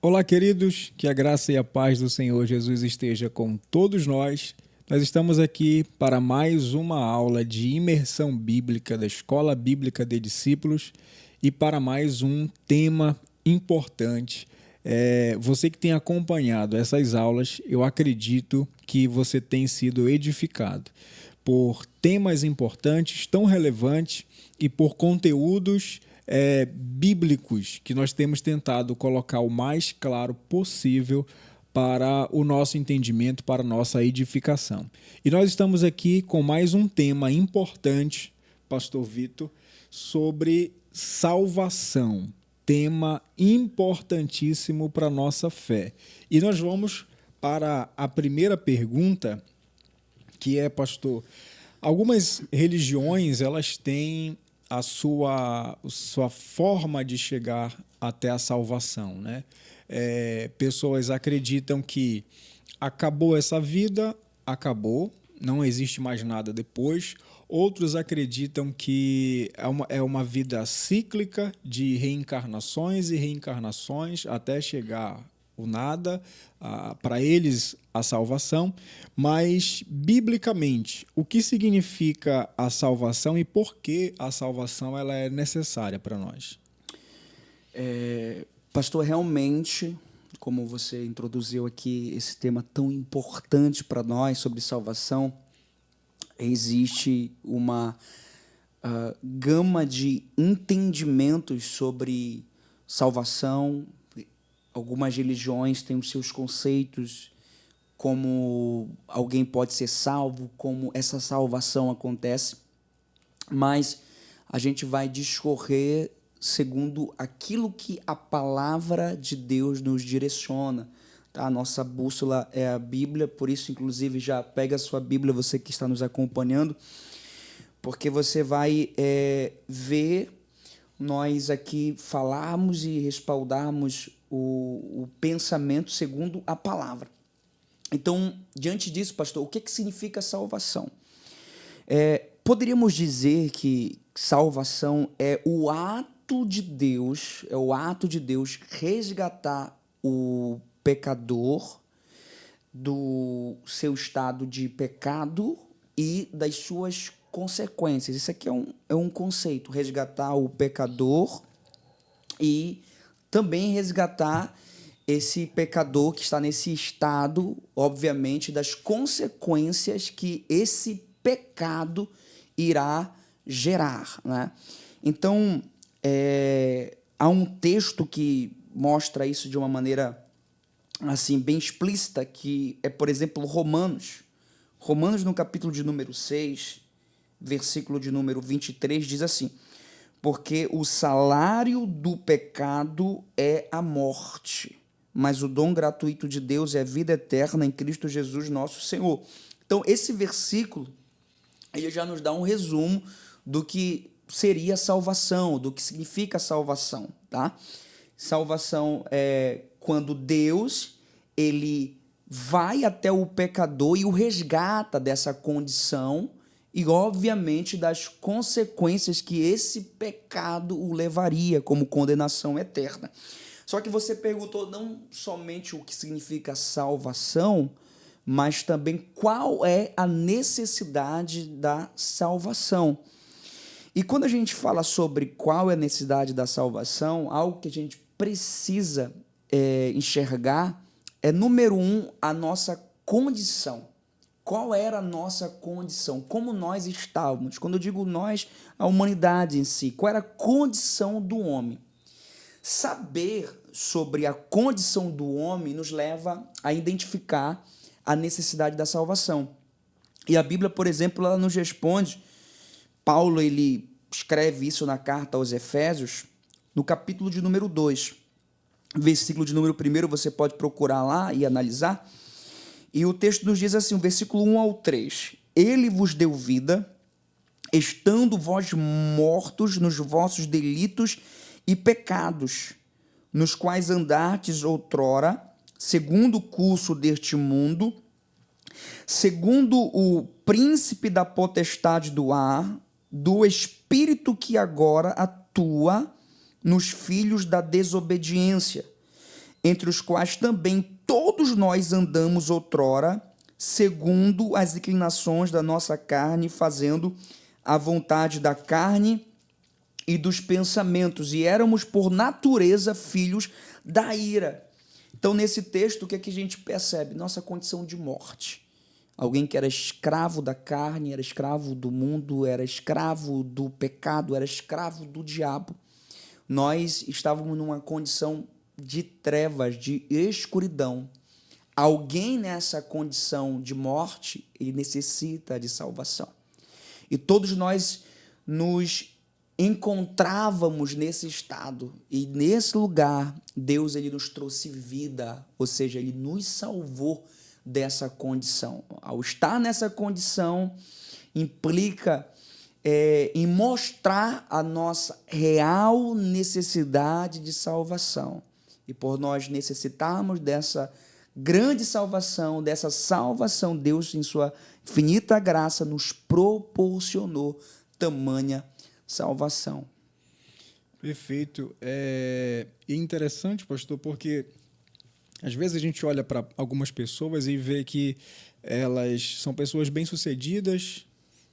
Olá, queridos, que a graça e a paz do Senhor Jesus esteja com todos nós. Nós estamos aqui para mais uma aula de imersão bíblica da Escola Bíblica de Discípulos e para mais um tema importante. Você que tem acompanhado essas aulas, eu acredito que você tem sido edificado por temas importantes, tão relevantes e por conteúdos bíblicos que nós temos tentado colocar o mais claro possível para o nosso entendimento, para a nossa edificação. E nós estamos aqui com mais um tema importante, Pastor Vitor, sobre salvação. Tema importantíssimo para a nossa fé. E nós vamos para a primeira pergunta, que é, pastor, algumas religiões elas têm a sua forma de chegar até a salvação, né? Pessoas acreditam que acabou essa vida, acabou, não existe mais nada depois. Outros acreditam que é uma vida cíclica de reencarnações e reencarnações até chegar o nada, para eles a salvação. Mas, biblicamente, o que significa a salvação e por que a salvação ela é necessária para nós? Pastor, realmente, como você introduziu aqui esse tema tão importante para nós sobre salvação, existe uma gama de entendimentos sobre salvação. Algumas religiões têm os seus conceitos, como alguém pode ser salvo, como essa salvação acontece, mas a gente vai discorrer segundo aquilo que a palavra de Deus nos direciona. Tá? A nossa bússola é a Bíblia, por isso, inclusive, já pega a sua Bíblia, você que está nos acompanhando, porque você vai ver nós aqui falarmos e respaldarmos o pensamento segundo a palavra. Então, diante disso, pastor, o que significa salvação? Poderíamos dizer que salvação é o ato de Deus, resgatar o pecador do seu estado de pecado e das suas consequências. Isso aqui é um conceito, resgatar o pecador e também resgatar esse pecador que está nesse estado, obviamente, das consequências que esse pecado irá gerar, né? Então, há um texto que mostra isso de uma maneira assim bem explícita, que é, por exemplo, Romanos, no capítulo de número 6, versículo de número 23, diz assim: porque o salário do pecado é a morte, mas o dom gratuito de Deus é a vida eterna em Cristo Jesus nosso Senhor. Então, esse versículo ele já nos dá um resumo do que seria salvação, do que significa salvação, tá? Salvação é quando Deus ele vai até o pecador e o resgata dessa condição e, obviamente, das consequências que esse pecado o levaria, como condenação eterna. Só que você perguntou não somente o que significa salvação, mas também qual é a necessidade da salvação. E quando a gente fala sobre qual é a necessidade da salvação, algo que a gente precisa enxergar é, número um, a nossa condição. Qual era a nossa condição? Como nós estávamos? Quando eu digo nós, a humanidade em si. Qual era a condição do homem? Saber sobre a condição do homem nos leva a identificar a necessidade da salvação. E a Bíblia, por exemplo, ela nos responde. Paulo ele escreve isso na carta aos Efésios, no capítulo de número 2. Versículo de número 1, você pode procurar lá e analisar. E o texto nos diz assim, o versículo 1 ao 3. Ele vos deu vida, estando vós mortos nos vossos delitos e pecados, nos quais andastes outrora, segundo o curso deste mundo, segundo o príncipe da potestade do ar, do espírito que agora atua nos filhos da desobediência, entre os quais também todos nós andamos outrora, segundo as inclinações da nossa carne, fazendo a vontade da carne e dos pensamentos, e éramos por natureza filhos da ira. Então, nesse texto, o que é que a gente percebe? Nossa condição de morte. Alguém que era escravo da carne, era escravo do mundo, era escravo do pecado, era escravo do diabo. Nós estávamos numa condição de trevas, de escuridão. Alguém nessa condição de morte, ele necessita de salvação. E todos nós nos encontrávamos nesse estado. E nesse lugar, Deus ele nos trouxe vida, ou seja, ele nos salvou dessa condição. Ao estar nessa condição, implica em mostrar a nossa real necessidade de salvação. E por nós necessitarmos dessa grande salvação, Deus, em sua infinita graça, nos proporcionou tamanha salvação. Perfeito. É interessante, pastor, porque às vezes a gente olha para algumas pessoas e vê que elas são pessoas bem-sucedidas,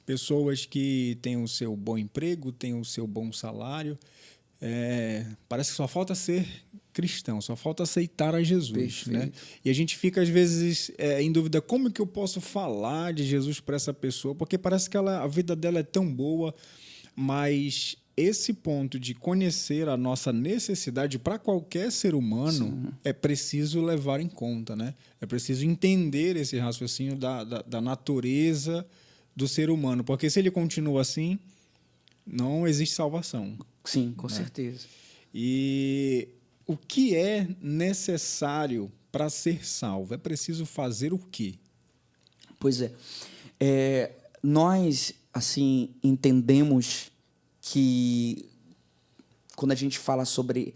pessoas que têm o seu bom emprego, têm o seu bom salário. Parece que só falta ser cristão, só falta aceitar a Jesus, né? E a gente fica, às vezes, em dúvida, como que eu posso falar de Jesus para essa pessoa? Porque parece que a vida dela é tão boa, mas esse ponto de conhecer a nossa necessidade para qualquer ser humano, sim, é preciso levar em conta, né? É preciso entender esse raciocínio da natureza do ser humano, porque se ele continua assim, não existe salvação. Sim, com certeza. E o que é necessário para ser salvo? É preciso fazer o quê? Pois nós, assim, entendemos que quando a gente fala sobre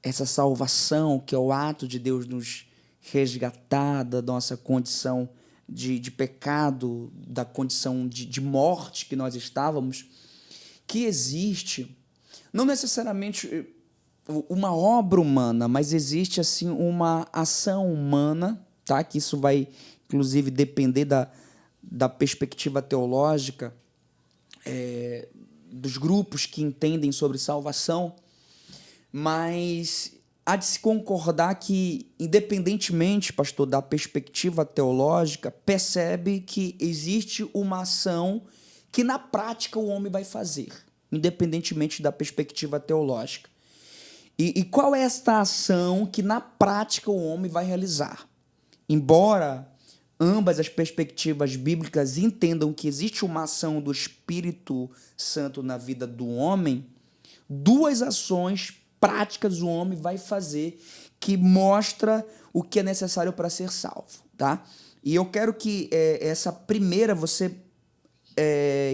essa salvação, que é o ato de Deus nos resgatar da nossa condição de pecado, da condição de morte que nós estávamos, que existe não necessariamente uma obra humana, mas existe assim uma ação humana, tá? Que isso vai, inclusive, depender da perspectiva teológica dos grupos que entendem sobre salvação, mas há de se concordar que, independentemente, pastor, da perspectiva teológica, percebe que existe uma ação que, na prática, o homem vai fazer, independentemente da perspectiva teológica. E qual é esta ação que, na prática, o homem vai realizar? Embora ambas as perspectivas bíblicas entendam que existe uma ação do Espírito Santo na vida do homem, duas ações práticas o homem vai fazer que mostra o que é necessário para ser salvo, tá? E eu quero que essa primeira você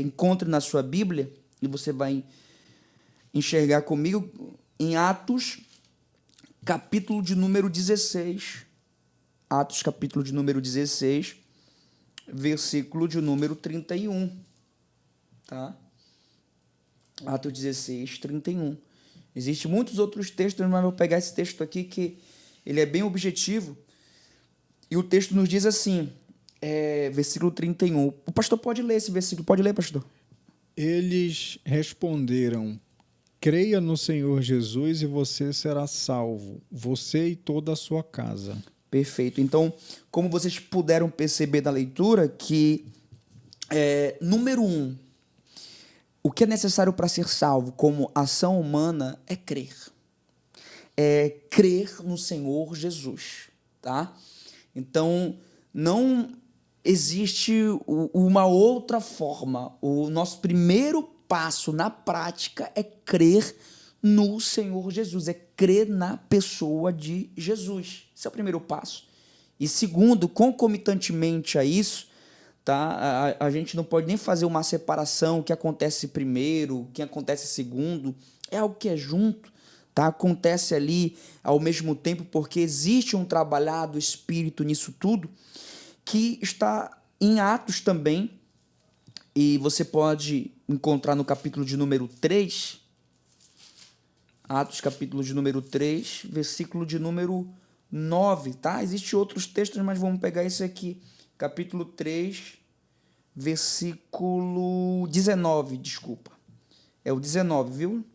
encontre na sua Bíblia, e você vai enxergar comigo em Atos, capítulo de número 16. Atos, capítulo de número 16, versículo de número 31. Tá? Atos 16, 31. Existem muitos outros textos, mas eu vou pegar esse texto aqui que ele é bem objetivo. E o texto nos diz assim, versículo 31. O pastor pode ler esse versículo. Pode ler, pastor. Eles responderam: creia no Senhor Jesus e você será salvo, você e toda a sua casa. Perfeito. Então, como vocês puderam perceber da leitura, que, número 1, o que é necessário para ser salvo como ação humana é crer. É crer no Senhor Jesus. Tá? Então, não existe uma outra forma. O nosso primeiro passo na prática é crer no Senhor Jesus, é crer na pessoa de Jesus. Esse é o primeiro passo. E segundo, concomitantemente a isso, tá? A gente não pode nem fazer uma separação, o que acontece primeiro, o que acontece segundo, é algo que é junto, tá? Acontece ali ao mesmo tempo, porque existe um trabalhar do Espírito nisso tudo, que está em Atos também, e você pode encontrar no capítulo de número 3, Atos, capítulo de número 3, versículo de número 9, tá? Existem outros textos, mas vamos pegar esse aqui. Capítulo 3, versículo 19, desculpa. É o 19, viu?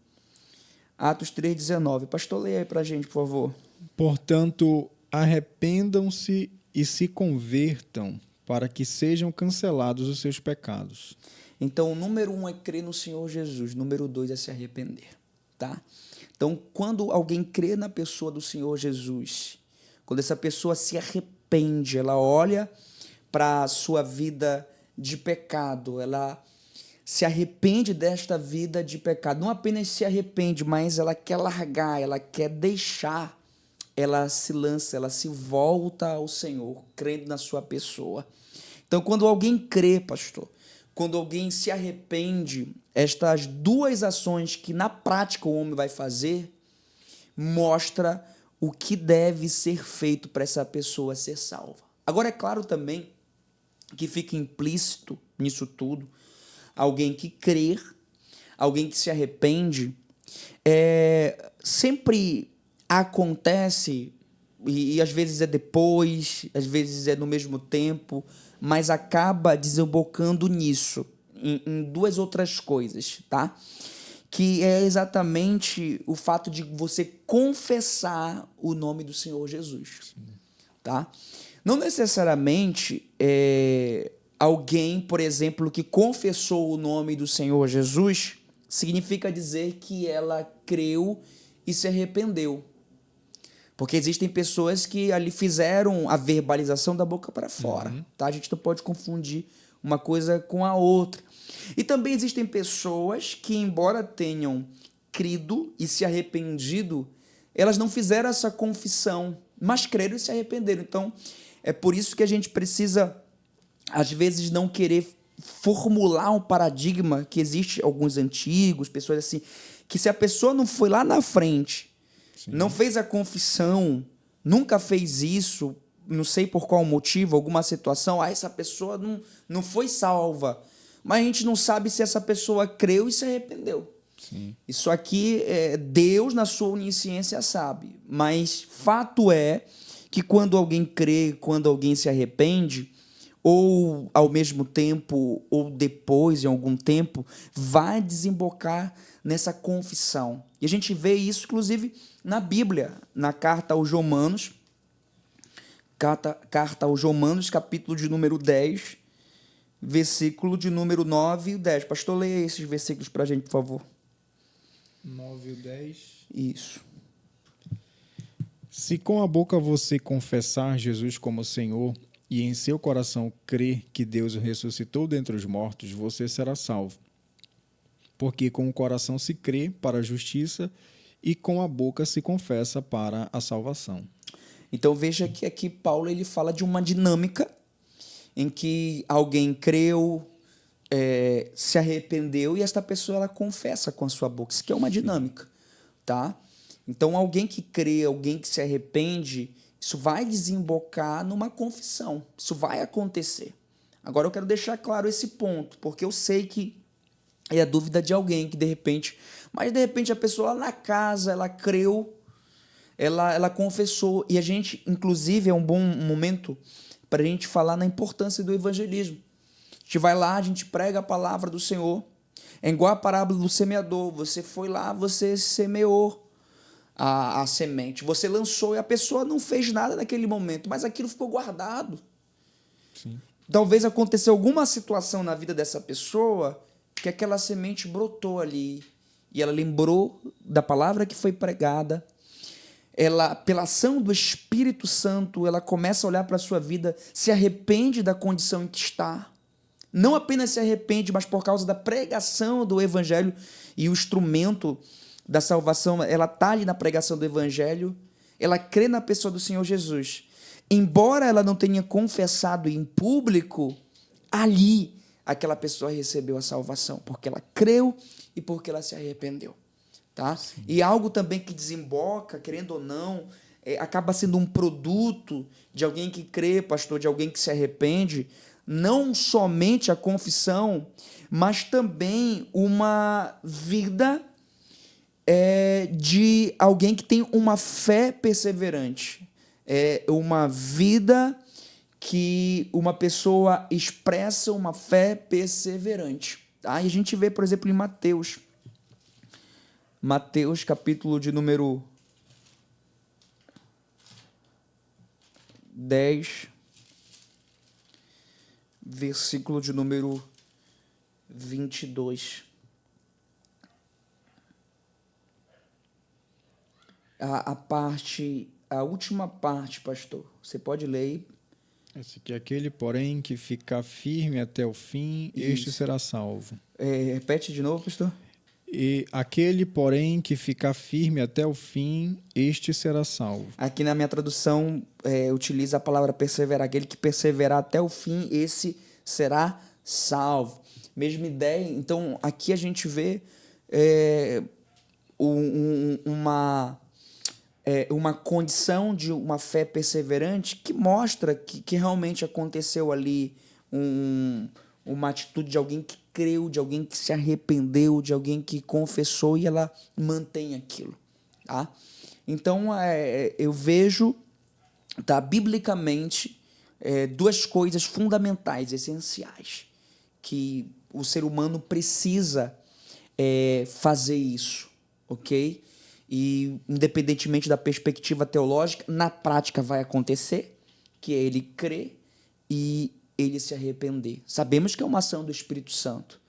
Atos 3, 19. Pastor, leia aí pra gente, por favor. Portanto, arrependam-se e se convertam, para que sejam cancelados os seus pecados. Então, o número 1 é crer no Senhor Jesus. Número 2 é se arrepender, tá? Então, quando alguém crê na pessoa do Senhor Jesus, quando essa pessoa se arrepende, ela olha para a sua vida de pecado, ela se arrepende desta vida de pecado. Não apenas se arrepende, mas ela quer largar, ela quer deixar, ela se lança, ela se volta ao Senhor, crendo na sua pessoa. Então, quando alguém crê, pastor, quando alguém se arrepende, estas duas ações que na prática o homem vai fazer, mostra o que deve ser feito para essa pessoa ser salva. Agora, é claro também que fica implícito nisso tudo, alguém que crê, alguém que se arrepende, sempre acontece, e às vezes é depois, às vezes é no mesmo tempo, mas acaba desembocando nisso, em duas outras coisas, tá? Que é exatamente o fato de você confessar o nome do Senhor Jesus, tá? Não necessariamente alguém, por exemplo, que confessou o nome do Senhor Jesus, significa dizer que ela creu e se arrependeu. Porque existem pessoas que ali fizeram a verbalização da boca para fora, tá? A gente não pode confundir uma coisa com a outra. E também existem pessoas que, embora tenham crido e se arrependido, elas não fizeram essa confissão, mas creram e se arrependeram. Então, é por isso que a gente precisa, às vezes, não querer formular um paradigma que existe alguns antigos, pessoas assim, que se a pessoa não foi lá na frente, não fez a confissão, nunca fez isso, não sei por qual motivo, alguma situação, essa pessoa não foi salva. Mas a gente não sabe se essa pessoa creu e se arrependeu. Sim. Isso aqui, Deus, na sua onisciência, sabe. Mas fato é que quando alguém crê, quando alguém se arrepende, ou ao mesmo tempo, ou depois, em algum tempo, vai desembocar nessa confissão. E a gente vê isso, inclusive, na Bíblia, na carta aos Romanos, capítulo de número 10, versículo de número 9 e 10. Pastor, leia esses versículos para a gente, por favor. 9 e 10. Isso. Se com a boca você confessar Jesus como Senhor e em seu coração crer que Deus o ressuscitou dentre os mortos, você será salvo. Porque com o coração se crê para a justiça e com a boca se confessa para a salvação. Então veja que aqui Paulo ele fala de uma dinâmica em que alguém creu, se arrependeu e esta pessoa ela confessa com a sua boca. Isso aqui é uma dinâmica, tá? Então alguém que crê, alguém que se arrepende, isso vai desembocar numa confissão. Isso vai acontecer. Agora eu quero deixar claro esse ponto, porque eu sei que é a dúvida de alguém que de repente a pessoa lá na casa, ela creu, ela confessou, e a gente, inclusive, é um bom momento para a gente falar na importância do evangelismo. A gente vai lá, a gente prega a palavra do Senhor, é igual a parábola do semeador, você foi lá, você semeou a semente, você lançou e a pessoa não fez nada naquele momento, mas aquilo ficou guardado. Sim. Talvez aconteceu alguma situação na vida dessa pessoa que aquela semente brotou ali e ela lembrou da palavra que foi pregada. Ela, pela ação do Espírito Santo, ela começa a olhar para a sua vida, se arrepende da condição em que está. Não apenas se arrepende, mas por causa da pregação do Evangelho e o instrumento da salvação, ela está ali na pregação do Evangelho, ela crê na pessoa do Senhor Jesus. Embora ela não tenha confessado em público, ali aquela pessoa recebeu a salvação, porque ela creu e porque ela se arrependeu. Tá? E algo também que desemboca, querendo ou não, acaba sendo um produto de alguém que crê, pastor, de alguém que se arrepende, não somente a confissão, mas também uma vida de alguém que tem uma fé perseverante. é uma vida que uma pessoa expressa uma fé perseverante. Tá? E a gente vê, por exemplo, em Mateus, capítulo de número 10, versículo de número 22. A última parte, pastor. Você pode ler aí? Esse aqui, aquele, porém, que ficar firme até o fim, este Isso. será salvo. Repete de novo, pastor. E aquele, porém, que ficar firme até o fim, este será salvo. Aqui na minha tradução, utiliza a palavra perseverar. Aquele que perseverar até o fim, esse será salvo. Mesma ideia. Então, aqui a gente vê uma condição de uma fé perseverante que mostra que realmente aconteceu ali uma atitude de alguém que creu, de alguém que se arrependeu, de alguém que confessou e ela mantém aquilo. Tá? Então, eu vejo, tá, biblicamente, duas coisas fundamentais, essenciais, que o ser humano precisa fazer isso, ok? E, independentemente da perspectiva teológica, na prática vai acontecer, que é ele crer e ele se arrepender. Sabemos que é uma ação do Espírito Santo,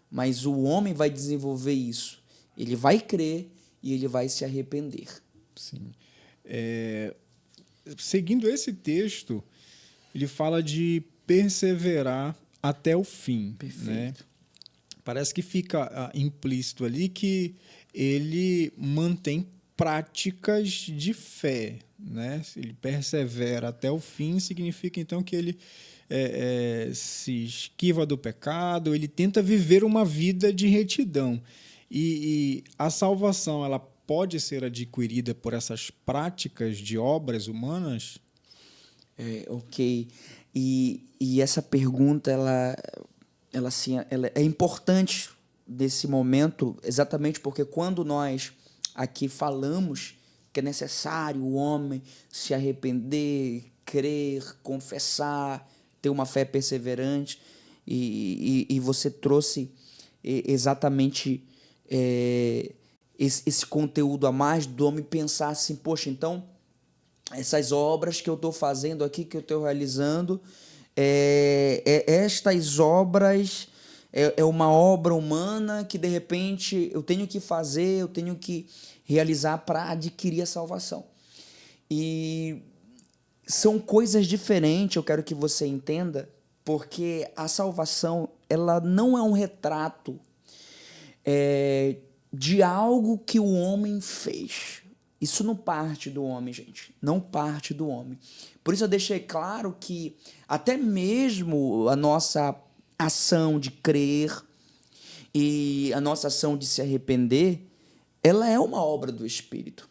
mas o homem vai desenvolver isso. Ele vai crer e ele vai se arrepender. Sim. Seguindo esse texto, ele fala de perseverar até o fim. Perfeito. Né? Parece que fica implícito ali que ele mantém práticas de fé. Né? Ele persevera até o fim, significa então que ele se esquiva do pecado, ele tenta viver uma vida de retidão. E a salvação, ela pode ser adquirida por essas práticas de obras humanas? Ok. E essa pergunta, ela é importante nesse momento, exatamente porque quando nós aqui falamos que é necessário o homem se arrepender, crer, confessar, ter uma fé perseverante, e você trouxe exatamente esse conteúdo a mais do homem pensar assim, poxa, então essas obras que eu estou fazendo aqui, que eu estou realizando, estas obras é uma obra humana que de repente eu tenho que fazer, eu tenho que realizar para adquirir a salvação. E são coisas diferentes, eu quero que você entenda, porque a salvação ela não é um retrato de algo que o homem fez. Isso não parte do homem, gente. Não parte do homem. Por isso eu deixei claro que até mesmo a nossa ação de crer e a nossa ação de se arrepender, ela é uma obra do Espírito.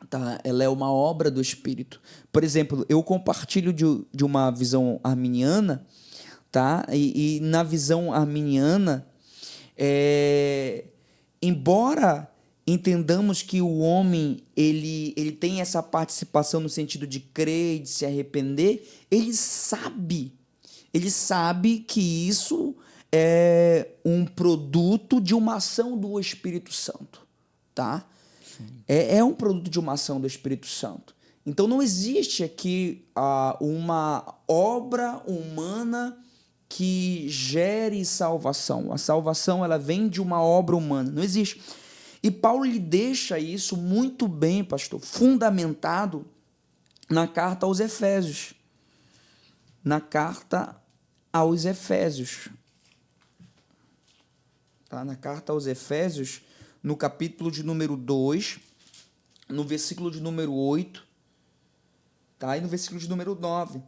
Tá? Ela é uma obra do Espírito. Por exemplo, eu compartilho de uma visão arminiana, tá? E na visão arminiana, embora entendamos que o homem ele tem essa participação no sentido de crer e de se arrepender, ele sabe que isso é um produto de uma ação do Espírito Santo, tá? É um produto de uma ação do Espírito Santo. Então não existe aqui uma obra humana que gere salvação. A salvação ela vem de uma obra humana, não existe. E Paulo lhe deixa isso muito bem, pastor, fundamentado na carta aos Efésios. Na carta aos Efésios. Tá? Na carta aos Efésios, no capítulo de número 2, no versículo de número 8, tá? E no versículo de número 9.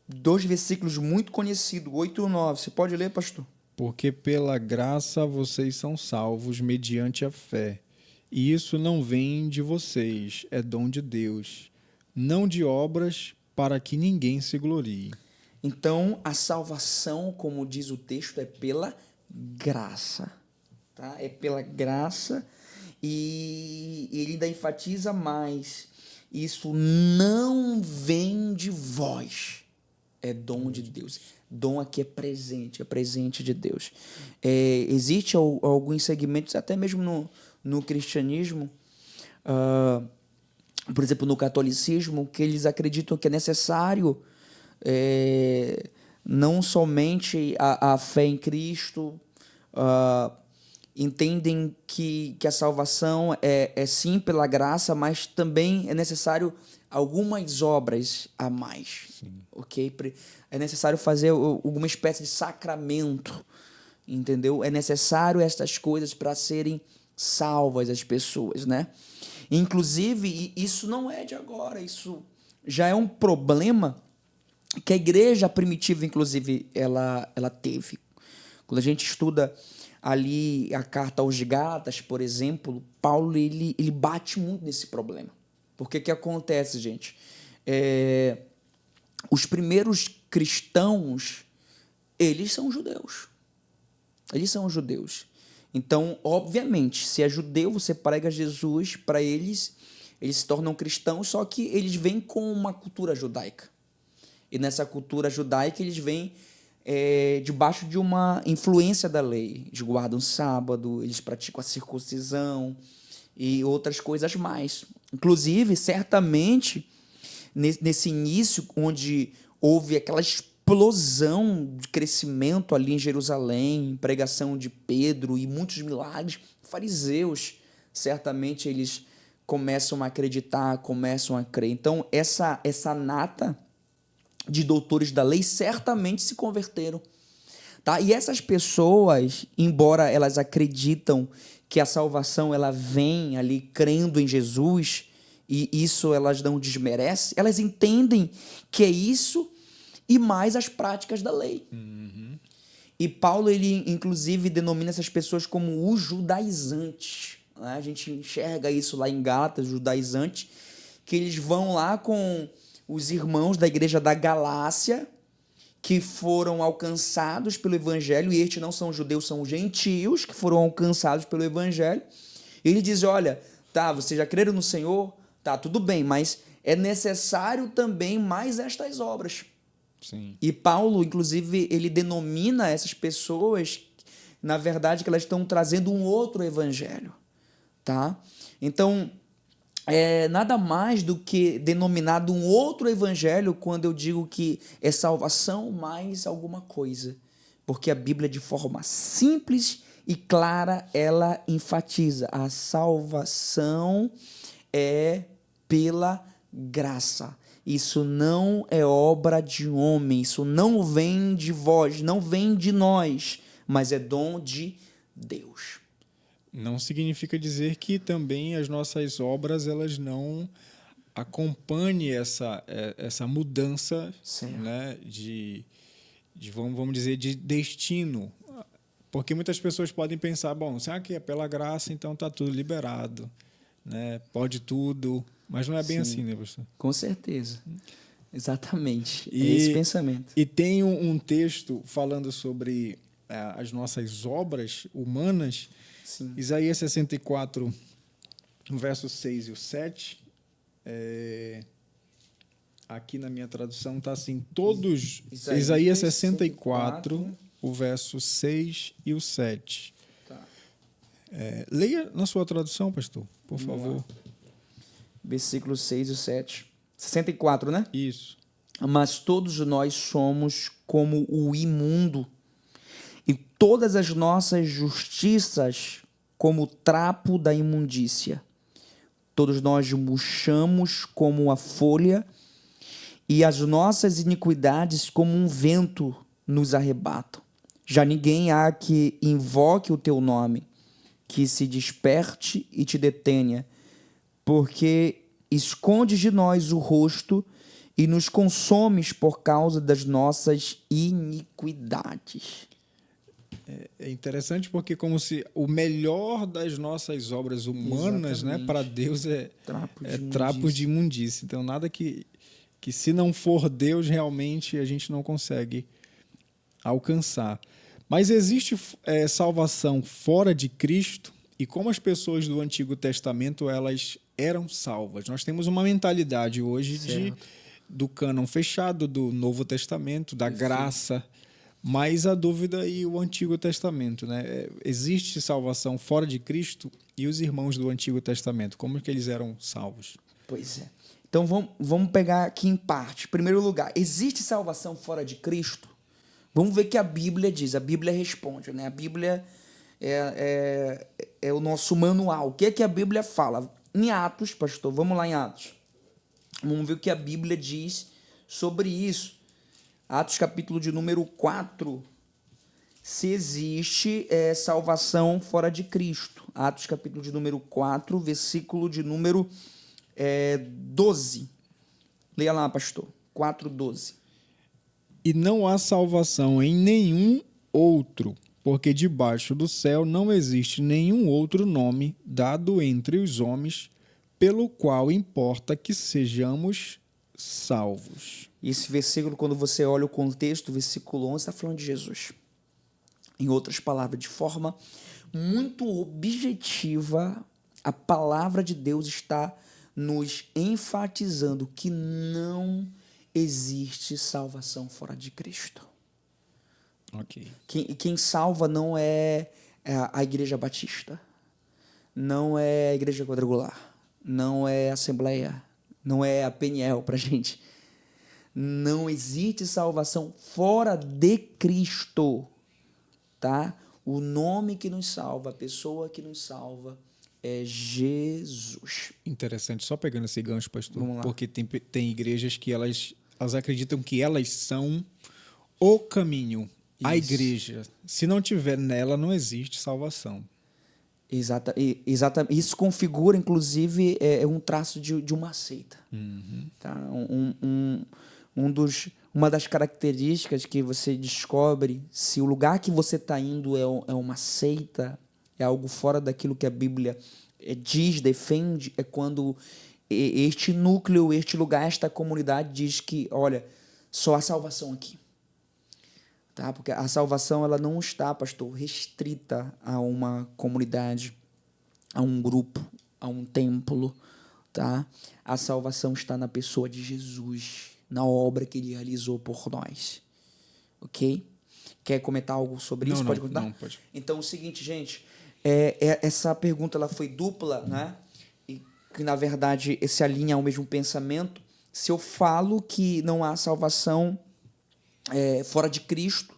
Dois versículos muito conhecidos, 8 e 9. Você pode ler, pastor? Porque pela graça vocês são salvos mediante a fé. E isso não vem de vocês, é dom de Deus, não de obras, para que ninguém se glorie. Então, a salvação, como diz o texto, é pela graça. Tá? É pela graça, e ele ainda enfatiza mais. isso não vem de vós, é dom de Deus. Dom aqui é presente de Deus. Existe alguns segmentos, até mesmo no cristianismo, por exemplo, no catolicismo, que eles acreditam que é necessário não somente a fé em Cristo, entendem que a salvação é sim pela graça, mas também é necessário algumas obras a mais. Sim. Ok? É necessário fazer alguma espécie de sacramento, entendeu? É necessário estas coisas para serem salvas as pessoas, né? Inclusive, isso não é de agora, isso já é um problema que a igreja primitiva, inclusive, ela teve. Quando a gente estuda ali a carta aos Gálatas, por exemplo, Paulo ele bate muito nesse problema. Porque que acontece, gente? Os primeiros cristãos, eles são judeus. Eles são judeus. Então, obviamente, se é judeu, você prega Jesus para eles se tornam cristãos, só que eles vêm com uma cultura judaica. E nessa cultura judaica, eles vêm debaixo de uma influência da lei. Eles guardam o sábado, eles praticam a circuncisão e outras coisas mais. Inclusive, certamente, nesse início, onde houve aquela explosão de crescimento ali em Jerusalém, pregação de Pedro e muitos milagres, fariseus, certamente eles começam a acreditar, começam a crer. Então, essa nata de doutores da lei certamente se converteram. Tá? E essas pessoas, embora elas acreditam que a salvação ela vem ali crendo em Jesus, e isso elas não desmerecem, elas entendem que é isso e mais as práticas da lei. Uhum. E Paulo, ele inclusive denomina essas pessoas como os judaizantes. Né? A gente enxerga isso lá em Gálatas, judaizantes, que eles vão lá com os irmãos da igreja da Galácia, que foram alcançados pelo evangelho, e estes não são judeus, são gentios, que foram alcançados pelo evangelho. E ele diz, olha, tá, vocês já creram no Senhor? Tá, tudo bem, mas é necessário também mais estas obras. Sim. E Paulo, inclusive, ele denomina essas pessoas, na verdade, que elas estão trazendo um outro evangelho. Tá? Então, nada mais do que denominado um outro evangelho quando eu digo que é salvação mais alguma coisa. Porque a Bíblia, de forma simples e clara, ela enfatiza: a salvação é pela graça. Isso não é obra de homem, isso não vem de vós, não vem de nós, mas é dom de Deus. Não significa dizer que também as nossas obras elas não acompanhem essa mudança, né, vamos dizer, de destino. Porque muitas pessoas podem pensar, bom, será que é pela graça, então está tudo liberado, né? Pode tudo, mas não é bem assim, né, pastor? Com certeza. Exatamente. É esse pensamento. E tem um texto falando sobre as nossas obras humanas. Sim. Isaías 64, versos 6 e o 7. Aqui na minha tradução está assim, todos... Isaías 64, o verso 6 e o 7. Tá. Leia na sua tradução, pastor, por favor. Versículos 6 e 7. 64, né? Isso. Mas todos nós somos como o imundo, e todas as nossas justiças como o trapo da imundícia. Todos nós murchamos como a folha, e as nossas iniquidades como um vento nos arrebatam. Já ninguém há que invoque o teu nome, que se desperte e te detenha, porque escondes de nós o rosto e nos consomes por causa das nossas iniquidades. É interessante porque como se o melhor das nossas obras humanas, né, para Deus é trapo de imundície. Então, nada que se não for Deus, realmente a gente não consegue alcançar. Mas existe salvação fora de Cristo, e como as pessoas do Antigo Testamento elas eram salvas. Nós temos uma mentalidade hoje Certo. do cânon fechado do Novo Testamento, da graça, mas a dúvida e o Antigo Testamento, né? Existe salvação fora de Cristo e os irmãos do Antigo Testamento, como é que eles eram salvos? Pois é. Então vamos pegar aqui em parte. Em primeiro lugar, existe salvação fora de Cristo? Vamos ver o que a Bíblia diz. A Bíblia responde, né? A Bíblia é o nosso manual. O que é que a Bíblia fala? Em Atos, pastor, vamos lá em Atos. Vamos ver o que a Bíblia diz sobre isso. Atos capítulo de número 4, se existe salvação fora de Cristo. Atos capítulo de número 4, versículo de número 12. Leia lá, pastor. 4:12. E não há salvação em nenhum outro, porque debaixo do céu não existe nenhum outro nome dado entre os homens pelo qual importa que sejamos salvos. Esse versículo, quando você olha o contexto, o versículo 11 está falando de Jesus. Em outras palavras, de forma muito objetiva, a palavra de Deus está nos enfatizando que não existe salvação fora de Cristo. Ok. Quem salva não é a Igreja Batista, não é a Igreja Quadrangular, não é a Assembleia, não é a Peniel para gente. Não existe salvação fora de Cristo, tá? O nome que nos salva, a pessoa que nos salva é Jesus. Interessante, só pegando esse gancho, pastor, Vamos lá. porque tem igrejas que elas acreditam que elas são o caminho, a Isso. igreja. Se não tiver nela, não existe salvação. Exata. Isso configura, inclusive, um traço de uma seita. Tá? Uma das características que você descobre se o lugar que você está indo é uma seita, é algo fora daquilo que a Bíblia diz, defende, é quando este núcleo, este lugar, esta comunidade diz que, olha, só há salvação aqui. Tá? Porque a salvação ela não está, pastor, restrita a uma comunidade, a um grupo, a um templo. Tá? A salvação está na pessoa de Jesus, na obra que ele realizou por nós. Ok? Quer comentar algo sobre isso? Pode comentar? Não, pode. Então, é o seguinte, gente, essa pergunta ela foi dupla, né? E que, na verdade, se alinha ao mesmo pensamento. Se eu falo que não há salvação fora de Cristo,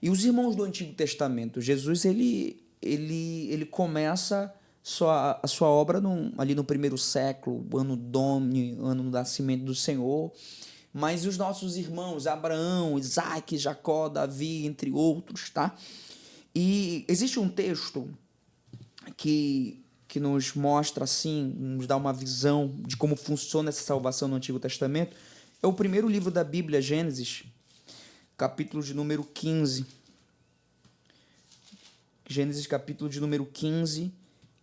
e os irmãos do Antigo Testamento, Jesus, ele começa a sua obra ali no primeiro século, ano Domini, ano do nascimento do Senhor. Mas e os nossos irmãos, Abraão, Isaac, Jacó, Davi, entre outros, tá? E existe um texto que nos mostra, assim, nos dá uma visão de como funciona essa salvação no Antigo Testamento. É o primeiro livro da Bíblia, Gênesis, capítulo de número 15. Gênesis, capítulo de número 15,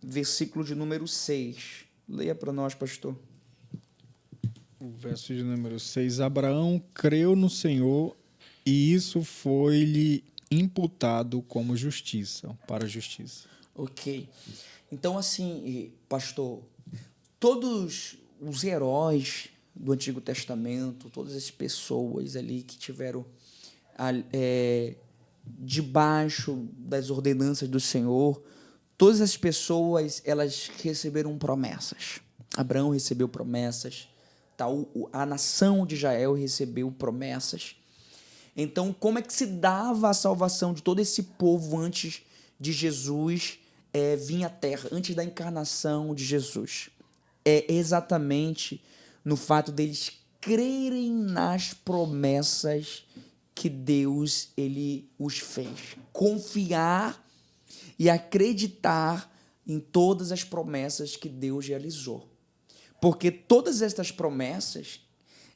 versículo de número 6. Leia para nós, pastor. O verso de número 6. Abraão creu no Senhor e isso foi-lhe imputado como justiça, para a justiça. Ok. Então, assim, pastor, todos os heróis do Antigo Testamento, todas as pessoas ali que tiveram debaixo das ordenanças do Senhor, todas as pessoas, elas receberam promessas. Abraão recebeu promessas, tá? A nação de Israel recebeu promessas. Então, como é que se dava a salvação de todo esse povo antes de Jesus vir à Terra, antes da encarnação de Jesus? É exatamente no fato deles crerem nas promessas que Deus ele os fez. Confiar e acreditar em todas as promessas que Deus realizou. Porque todas estas promessas,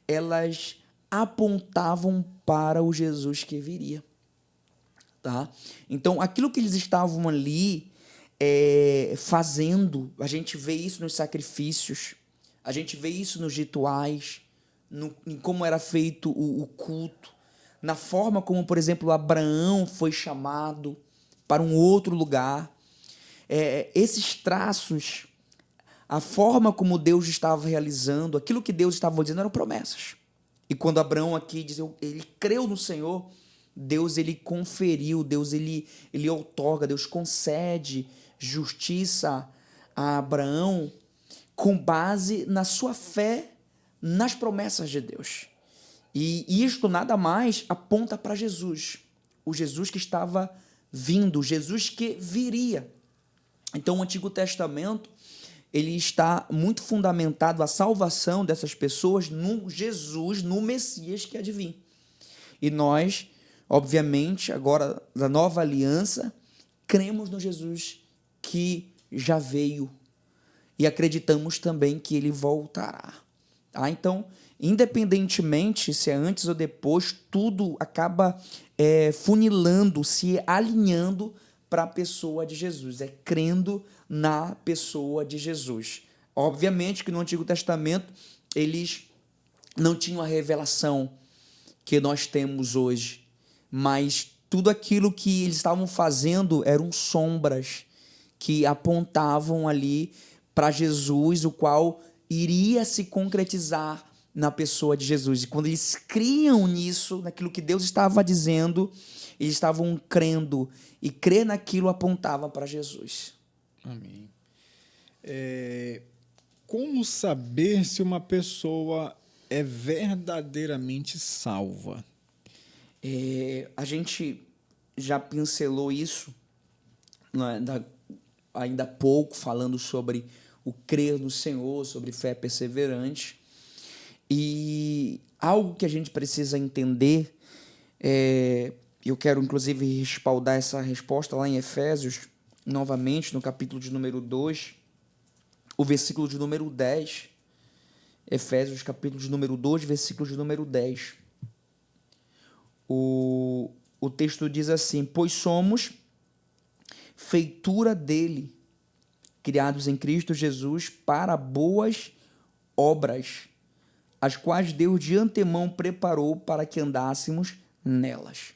elas apontavam para o Jesus que viria. Tá? Então, aquilo que eles estavam ali fazendo, a gente vê isso nos sacrifícios, a gente vê isso nos rituais, em como era feito o culto, na forma como, por exemplo, Abraão foi chamado para um outro lugar. Esses traços a forma como Deus estava realizando, aquilo que Deus estava dizendo eram promessas. E quando Abraão aqui diz, ele creu no Senhor, Deus ele conferiu, Deus ele outorga, Deus concede justiça a Abraão com base na sua fé nas promessas de Deus. E isto nada mais aponta para Jesus, o Jesus que estava vindo, o Jesus que viria. Então o Antigo Testamento ele está muito fundamentado a salvação dessas pessoas no Jesus, no Messias que há de vir. E nós, obviamente, agora da nova aliança, cremos no Jesus que já veio e acreditamos também que ele voltará. Então, independentemente se é antes ou depois, tudo acaba funilando, se alinhando para a pessoa de Jesus, crendo na pessoa de Jesus. Obviamente que no Antigo Testamento eles não tinham a revelação que nós temos hoje, mas tudo aquilo que eles estavam fazendo eram sombras que apontavam ali para Jesus, o qual iria se concretizar na pessoa de Jesus. E quando eles criam nisso, naquilo que Deus estava dizendo, eles estavam crendo, e crer naquilo apontava para Jesus. Amém. Como saber se uma pessoa é verdadeiramente salva? A gente já pincelou isso, né, ainda há pouco, falando sobre o crer no Senhor, sobre fé perseverante. E algo que a gente precisa entender, eu quero inclusive respaldar essa resposta lá em Efésios, novamente, no capítulo de número 2, o versículo de número 10. Efésios, capítulo de número 2, versículo de número 10. O texto diz assim: pois somos feitura dele, criados em Cristo Jesus para boas obras, as quais Deus de antemão preparou para que andássemos nelas.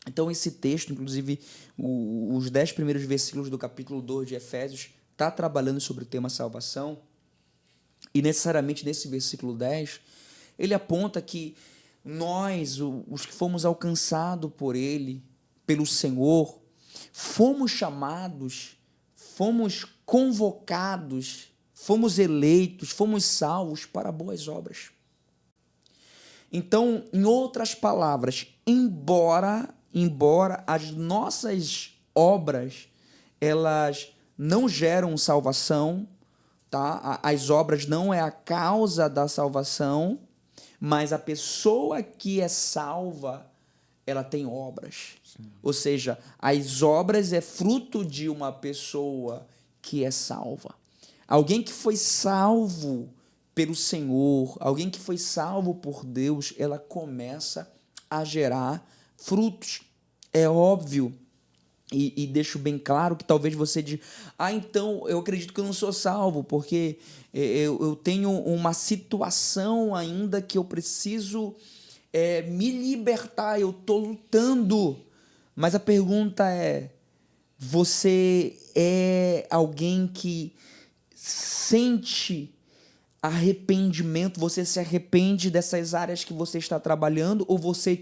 Então esse texto, inclusive os 10 primeiros versículos do capítulo 2 de Efésios, está trabalhando sobre o tema salvação, e necessariamente nesse versículo 10, ele aponta que nós, os que fomos alcançados por ele, pelo Senhor, fomos chamados, fomos convocados, fomos eleitos, fomos salvos para boas obras. Então, em outras palavras, embora as nossas obras elas não geram salvação, tá? As obras não é a causa da salvação, mas a pessoa que é salva, ela tem obras. Sim. Ou seja, as obras é fruto de uma pessoa que é salva. Alguém que foi salvo pelo Senhor, alguém que foi salvo por Deus, ela começa a gerar frutos. É óbvio, e deixo bem claro que talvez você diga, então eu acredito que eu não sou salvo, porque eu tenho uma situação ainda que eu preciso me libertar, eu estou lutando. Mas a pergunta é, você é alguém que sente arrependimento, você se arrepende dessas áreas que você está trabalhando, ou você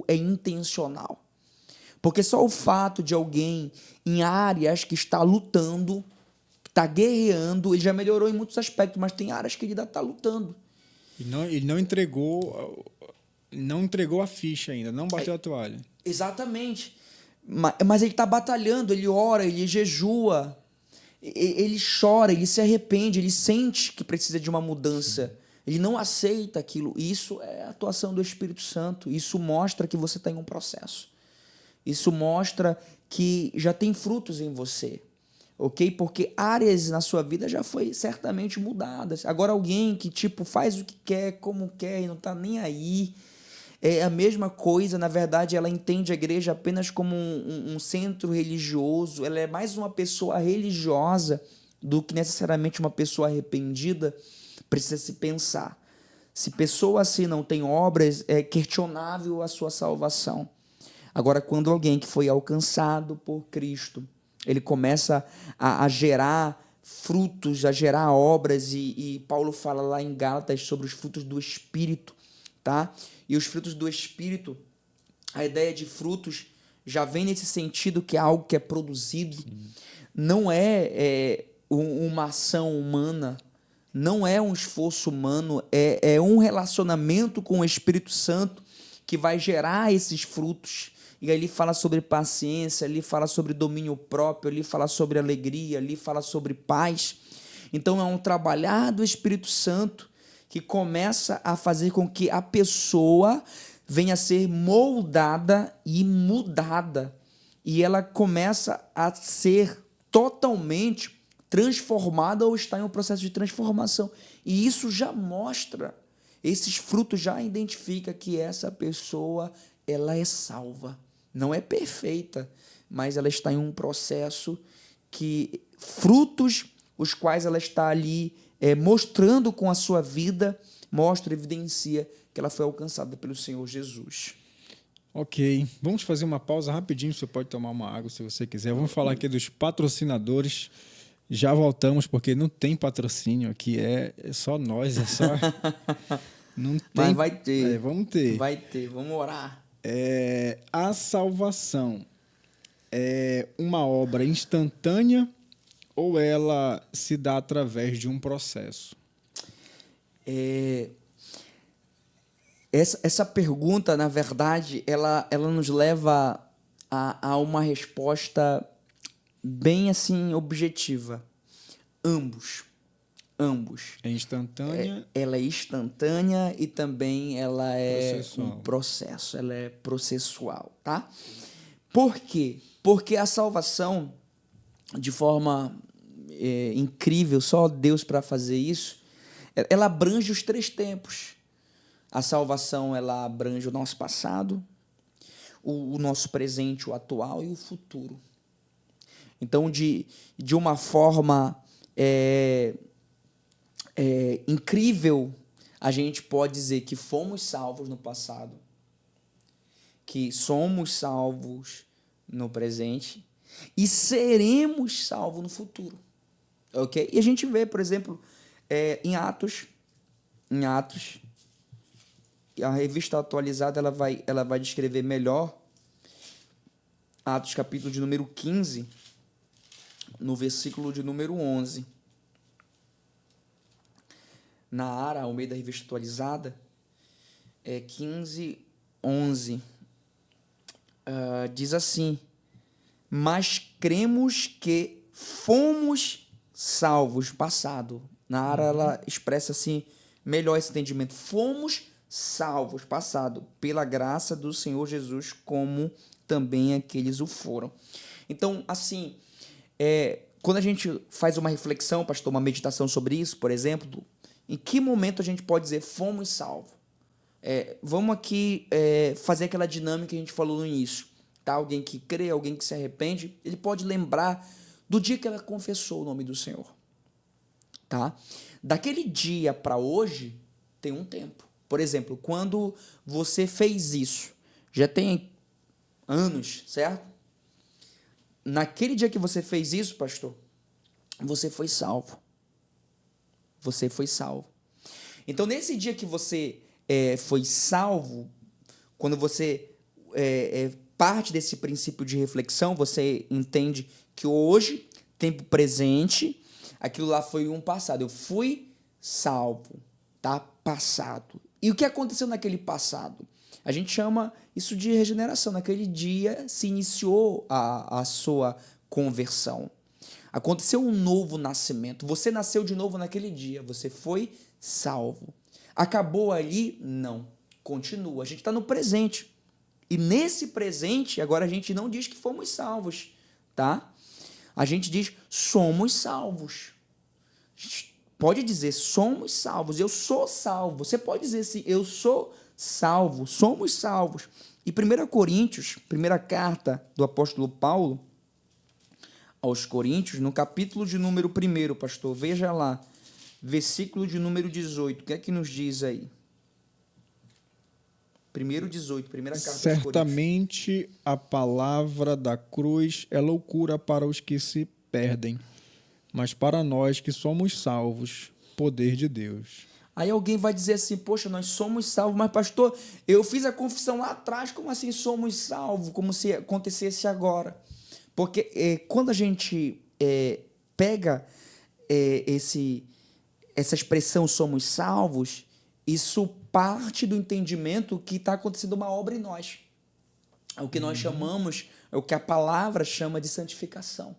é intencional? Porque só o fato de alguém em áreas que está lutando, que está guerreando, ele já melhorou em muitos aspectos, mas tem áreas que ele ainda está lutando. Ele não entregou a ficha ainda, não bateu a toalha. Exatamente. Mas ele está batalhando, ele ora, ele jejua, ele chora, ele se arrepende, ele sente que precisa de uma mudança. Sim. Ele não aceita aquilo. Isso é a atuação do Espírito Santo. Isso mostra que você está em um processo. Isso mostra que já tem frutos em você, ok? Porque áreas na sua vida já foi certamente mudadas. Agora alguém que faz o que quer, como quer e não está nem aí, é a mesma coisa. Na verdade, ela entende a igreja apenas como um centro religioso. Ela é mais uma pessoa religiosa do que necessariamente uma pessoa arrependida. Precisa se pensar. Se pessoa assim não tem obras, é questionável a sua salvação. Agora, quando alguém que foi alcançado por Cristo, ele começa a gerar frutos, a gerar obras, e Paulo fala lá em Gálatas sobre os frutos do Espírito, tá? E os frutos do Espírito, a ideia de frutos já vem nesse sentido que é algo que é produzido, não é uma ação humana, não é um esforço humano, é um relacionamento com o Espírito Santo que vai gerar esses frutos. E aí ele fala sobre paciência, ele fala sobre domínio próprio, ele fala sobre alegria, ele fala sobre paz. Então é um trabalhar do Espírito Santo que começa a fazer com que a pessoa venha a ser moldada e mudada. E ela começa a ser totalmente transformada ou está em um processo de transformação. E isso já mostra, esses frutos já identifica que essa pessoa, ela é salva. Não é perfeita, mas ela está em um processo que frutos os quais ela está ali mostrando com a sua vida, mostra, evidencia que ela foi alcançada pelo Senhor Jesus. Ok, vamos fazer uma pausa rapidinho, você pode tomar uma água se você quiser. Vamos falar aqui dos patrocinadores. Já voltamos, porque não tem patrocínio aqui, é só nós, é só... Não tem... Mas vai ter. Vamos ter. Vai ter, vamos orar. A salvação é uma obra instantânea ou ela se dá através de um processo? Essa pergunta, na verdade, ela nos leva a uma resposta bem assim objetiva. Ambos. É instantânea? Ela é instantânea e também ela é Processual. um processo, ela é processual, tá? Por quê? Porque a salvação, de forma incrível, só Deus para fazer isso, ela abrange os 3 tempos. A salvação, ela abrange o nosso passado, o nosso presente, o atual e o futuro. Então, de uma forma incrível, a gente pode dizer que fomos salvos no passado, que somos salvos no presente e seremos salvos no futuro. Ok? E a gente vê, por exemplo, em Atos, a revista atualizada ela vai descrever melhor Atos capítulo de número 15, no versículo de número 11. Na ARA, ao meio da revista atualizada, 15, 11, diz assim: mas cremos que fomos salvos, passado. Na ARA, ela expressa assim, melhor esse entendimento. Fomos salvos, passado, pela graça do Senhor Jesus, como também aqueles o foram. Então, assim, quando a gente faz uma reflexão, pastor, uma meditação sobre isso, por exemplo, em que momento a gente pode dizer fomos salvos? Vamos aqui fazer aquela dinâmica que a gente falou no início. Tá? Alguém que crê, alguém que se arrepende, ele pode lembrar do dia que ela confessou o nome do Senhor. Tá? Daquele dia para hoje, tem um tempo. Por exemplo, quando você fez isso, já tem anos, certo? Naquele dia que você fez isso, pastor, você foi salvo. Você foi salvo. Então, nesse dia que você foi salvo, quando você parte desse princípio de reflexão, você entende que hoje, tempo presente, aquilo lá foi um passado. Eu fui salvo, tá? Passado. E o que aconteceu naquele passado? A gente chama isso de regeneração. Naquele dia se iniciou a sua conversão. Aconteceu um novo nascimento. Você nasceu de novo naquele dia. Você foi salvo. Acabou ali? Não. Continua. A gente está no presente. E nesse presente, agora a gente não diz que fomos salvos, tá? A gente diz somos salvos. A gente pode dizer somos salvos. Eu sou salvo. Você pode dizer assim, eu sou salvo. Somos salvos. E 1 Coríntios, primeira carta do apóstolo Paulo aos Coríntios, no capítulo de número 1, pastor, veja lá, versículo de número 18, o que é que nos diz aí? 1:18, primeira carta aos Coríntios. Certamente a palavra da cruz é loucura para os que se perdem, mas para nós que somos salvos, poder de Deus. Aí alguém vai dizer assim, poxa, nós somos salvos, mas pastor, eu fiz a confissão lá atrás, como assim somos salvos? Como se acontecesse agora? Porque quando a gente pega essa expressão somos salvos, isso parte do entendimento que está acontecendo uma obra em nós. É o que nós chamamos, é o que a palavra chama de santificação.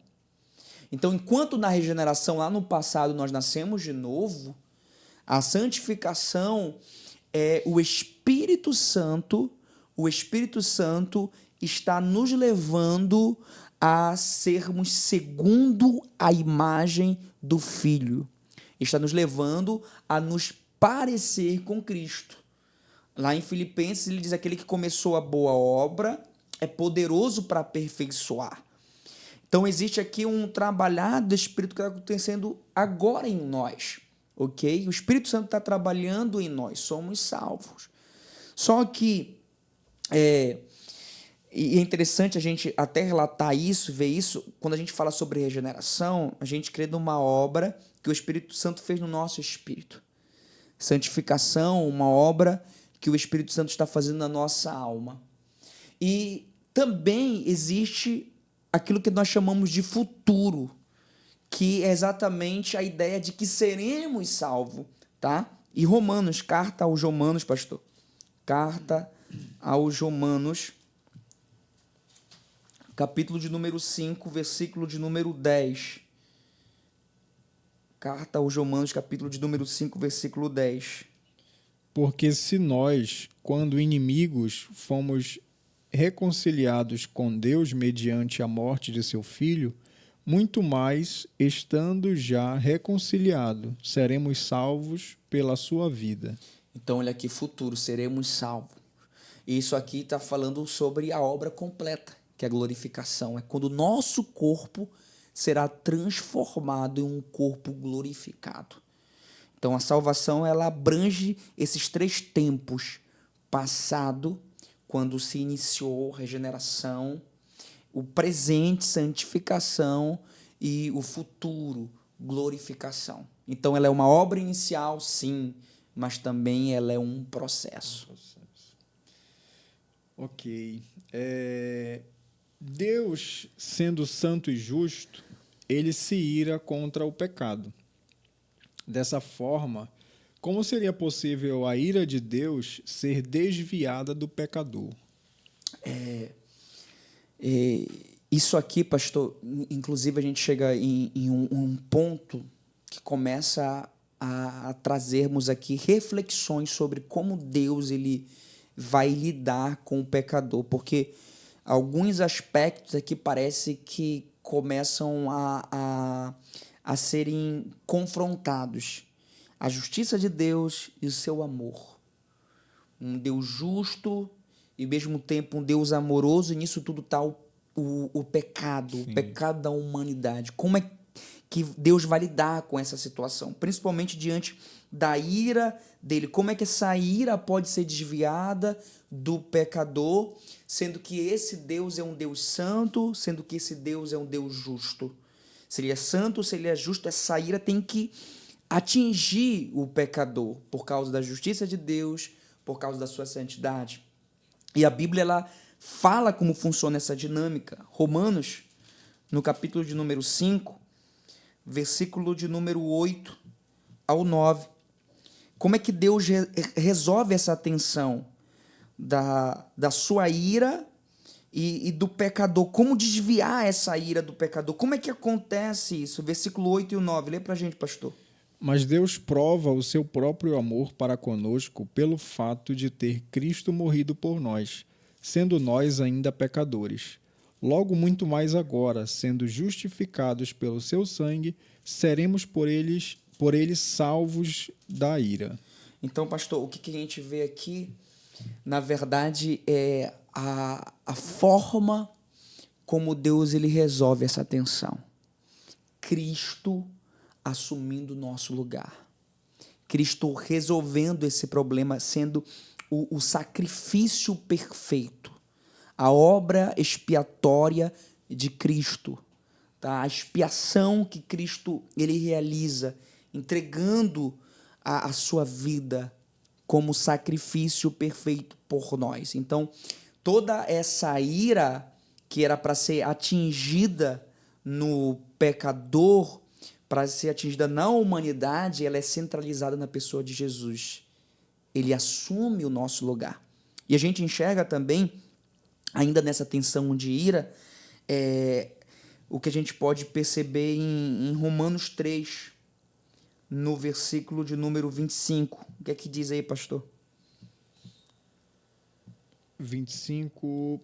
Então, enquanto na regeneração, lá no passado, nós nascemos de novo, a santificação é o Espírito Santo está nos levando a sermos segundo a imagem do Filho. Está nos levando a nos parecer com Cristo. Lá em Filipenses, ele diz: aquele que começou a boa obra é poderoso para aperfeiçoar. Então, existe aqui um trabalhar do Espírito que está acontecendo agora em nós, ok? O Espírito Santo está trabalhando em nós, somos salvos. Só que é interessante a gente até relatar isso, ver isso, quando a gente fala sobre regeneração, a gente crê numa obra que o Espírito Santo fez no nosso espírito. Santificação, uma obra que o Espírito Santo está fazendo na nossa alma. E também existe aquilo que nós chamamos de futuro, que é exatamente a ideia de que seremos salvos, tá? E Romanos, carta aos Romanos, pastor. Carta aos Romanos, capítulo de número 5, versículo de número 10. Carta aos Romanos, capítulo de número 5, versículo 10. Porque se nós, quando inimigos, fomos reconciliados com Deus mediante a morte de seu Filho, muito mais, estando já reconciliado, seremos salvos pela sua vida. Então, olha aqui, futuro, seremos salvos. Isso aqui está falando sobre a obra completa, que é a glorificação. É quando o nosso corpo será transformado em um corpo glorificado. Então, a salvação, ela abrange esses três tempos: passado, quando se iniciou a regeneração, o presente, santificação, e o futuro, glorificação. Então, ela é uma obra inicial, sim, mas também ela é um processo. Ok. Deus, sendo santo e justo, ele se ira contra o pecado. Dessa forma, como seria possível a ira de Deus ser desviada do pecador? Isso aqui, pastor, inclusive a gente chega em um ponto que começa a trazermos aqui reflexões sobre como Deus ele vai lidar com o pecador, porque alguns aspectos aqui parece que começam a serem confrontados. A justiça de Deus e o seu amor. Um Deus justo e, ao mesmo tempo, um Deus amoroso, e nisso tudo está o pecado, o pecado da humanidade. Como é que Deus vai lidar com essa situação? Principalmente diante da ira dele. Como é que essa ira pode ser desviada do pecador, sendo que esse Deus é um Deus santo, sendo que esse Deus é um Deus justo? Se ele é santo, se ele é justo, essa ira tem que atingir o pecador por causa da justiça de Deus, por causa da sua santidade. E a Bíblia ela fala como funciona essa dinâmica. Romanos, no capítulo de número 5, versículo de número 8 ao 9. Como é que Deus resolve essa tensão da sua ira e do pecador? Como desviar essa ira do pecador? Como é que acontece isso? Versículo 8 e 9. Lê pra gente, pastor. Mas Deus prova o seu próprio amor para conosco pelo fato de ter Cristo morrido por nós, sendo nós ainda pecadores. Logo, muito mais agora, sendo justificados pelo seu sangue, seremos por ele salvos da ira. Então, pastor, o que a gente vê aqui, na verdade, é a forma como Deus ele resolve essa tensão. Cristo assumindo o nosso lugar. Cristo resolvendo esse problema, sendo o sacrifício perfeito. A obra expiatória de Cristo. tá? A expiação que Cristo ele realiza, entregando a sua vida como sacrifício perfeito por nós. Então, toda essa ira que era para ser atingida no pecador, para ser atingida na humanidade, ela é centralizada na pessoa de Jesus. Ele assume o nosso lugar. E a gente enxerga também, ainda nessa tensão de ira, o que a gente pode perceber em Romanos 3, no versículo de número 25. O que é que diz aí, pastor? 25.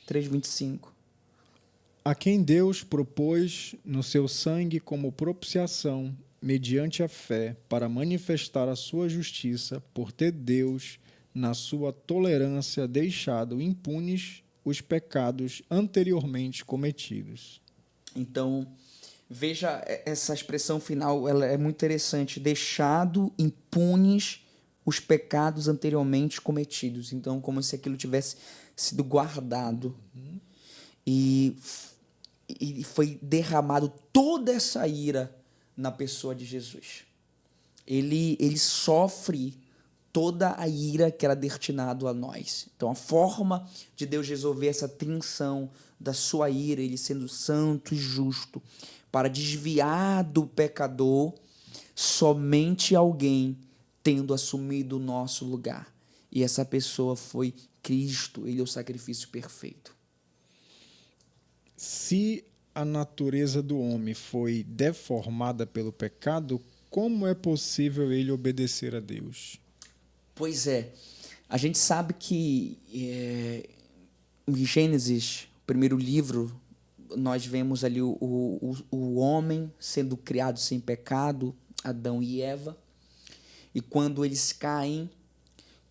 3:25. A quem Deus propôs no seu sangue como propiciação, mediante a fé, para manifestar a sua justiça, por ter Deus, na sua tolerância, deixado impunes os pecados anteriormente cometidos. Então, veja essa expressão final, ela é muito interessante. Deixado impunes os pecados anteriormente cometidos. Então, como se aquilo tivesse sido guardado. E foi derramado toda essa ira na pessoa de Jesus. Ele sofre toda a ira que era destinado a nós. Então, a forma de Deus resolver essa tensão da sua ira, ele sendo santo e justo, para desviar do pecador, somente alguém tendo assumido o nosso lugar. E essa pessoa foi Cristo, ele é o sacrifício perfeito. Se a natureza do homem foi deformada pelo pecado, como é possível ele obedecer a Deus? Pois é, a gente sabe que em Gênesis, primeiro livro, nós vemos ali o homem sendo criado sem pecado, Adão e Eva, e quando eles caem,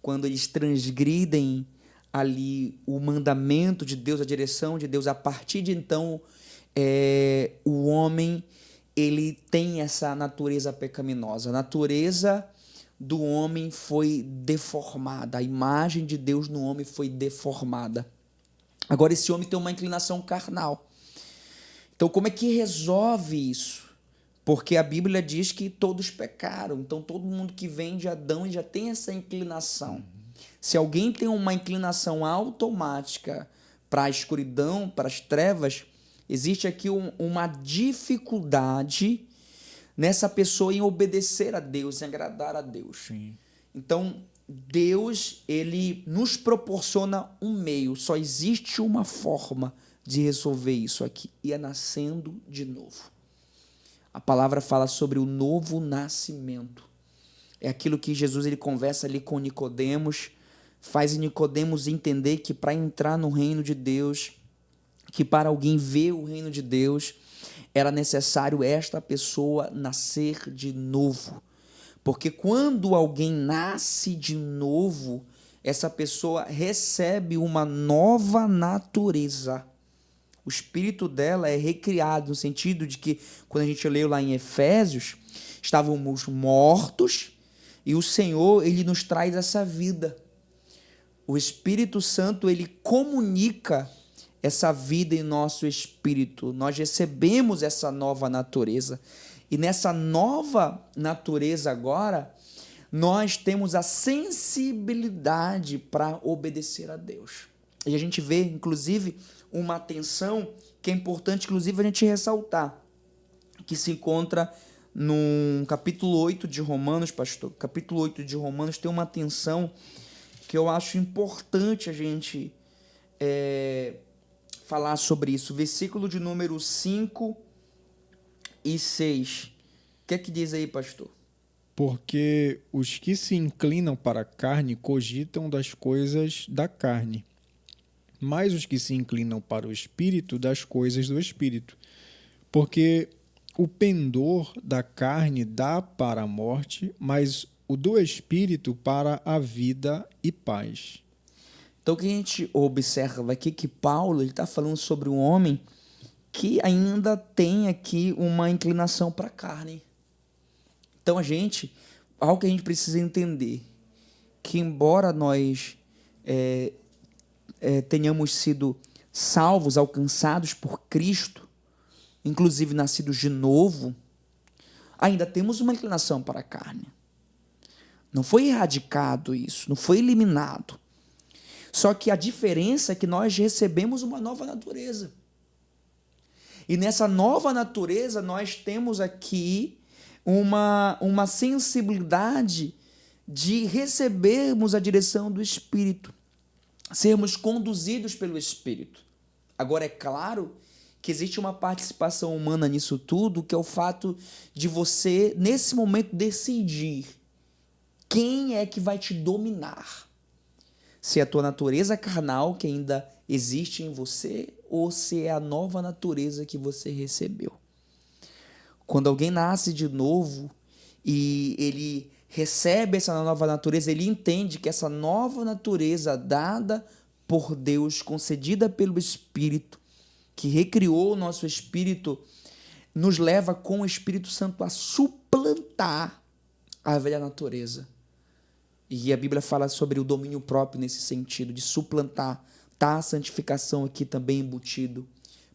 quando eles transgridem ali o mandamento de Deus, a direção de Deus, a partir de então, o homem ele tem essa natureza pecaminosa. A natureza do homem foi deformada, a imagem de Deus no homem foi deformada. Agora esse homem tem uma inclinação carnal. Então como é que resolve isso? Porque a Bíblia diz que todos pecaram, então todo mundo que vem de Adão já tem essa inclinação. Se alguém tem uma inclinação automática para a escuridão, para as trevas, existe aqui uma dificuldade nessa pessoa em obedecer a Deus, em agradar a Deus. Sim. Então, Deus, ele nos proporciona um meio, só existe uma forma de resolver isso aqui, e é nascendo de novo. A palavra fala sobre o novo nascimento. É aquilo que Jesus ele conversa ali com Nicodemos, faz Nicodemos entender que para entrar no reino de Deus, que para alguém ver o reino de Deus, era necessário esta pessoa nascer de novo. Porque quando alguém nasce de novo, essa pessoa recebe uma nova natureza. O espírito dela é recriado, no sentido de que, quando a gente leu lá em Efésios, estávamos mortos e o Senhor, ele nos traz essa vida. O Espírito Santo, ele comunica essa vida em nosso espírito. Nós recebemos essa nova natureza. E nessa nova natureza agora, nós temos a sensibilidade para obedecer a Deus. E a gente vê, inclusive, uma tensão que é importante, inclusive, a gente ressaltar, que se encontra no capítulo 8 de Romanos, pastor. Capítulo 8 de Romanos tem uma tensão que eu acho importante a gente falar sobre isso. Versículo de número 5 e 6. O que é que diz aí, pastor? Porque os que se inclinam para a carne cogitam das coisas da carne, mas os que se inclinam para o Espírito, das coisas do Espírito. Porque o pendor da carne dá para a morte, mas o do Espírito para a vida e paz. Então, o que a gente observa aqui que Paulo está falando sobre um homem que ainda tem aqui uma inclinação para a carne. Então, algo que a gente precisa entender, que embora nós tenhamos sido salvos, alcançados por Cristo, inclusive nascidos de novo, ainda temos uma inclinação para a carne. Não foi erradicado isso, não foi eliminado. Só que a diferença é que nós recebemos uma nova natureza. E nessa nova natureza nós temos aqui uma sensibilidade de recebermos a direção do Espírito, sermos conduzidos pelo Espírito. Agora, é claro que existe uma participação humana nisso tudo, que é o fato de você, nesse momento, decidir quem é que vai te dominar. Se é a tua natureza carnal que ainda existe em você, ou se é a nova natureza que você recebeu. Quando alguém nasce de novo e ele recebe essa nova natureza, ele entende que essa nova natureza dada por Deus, concedida pelo Espírito, que recriou o nosso espírito, nos leva com o Espírito Santo a suplantar a velha natureza. E a Bíblia fala sobre o domínio próprio nesse sentido, de suplantar. Está a santificação aqui também embutido.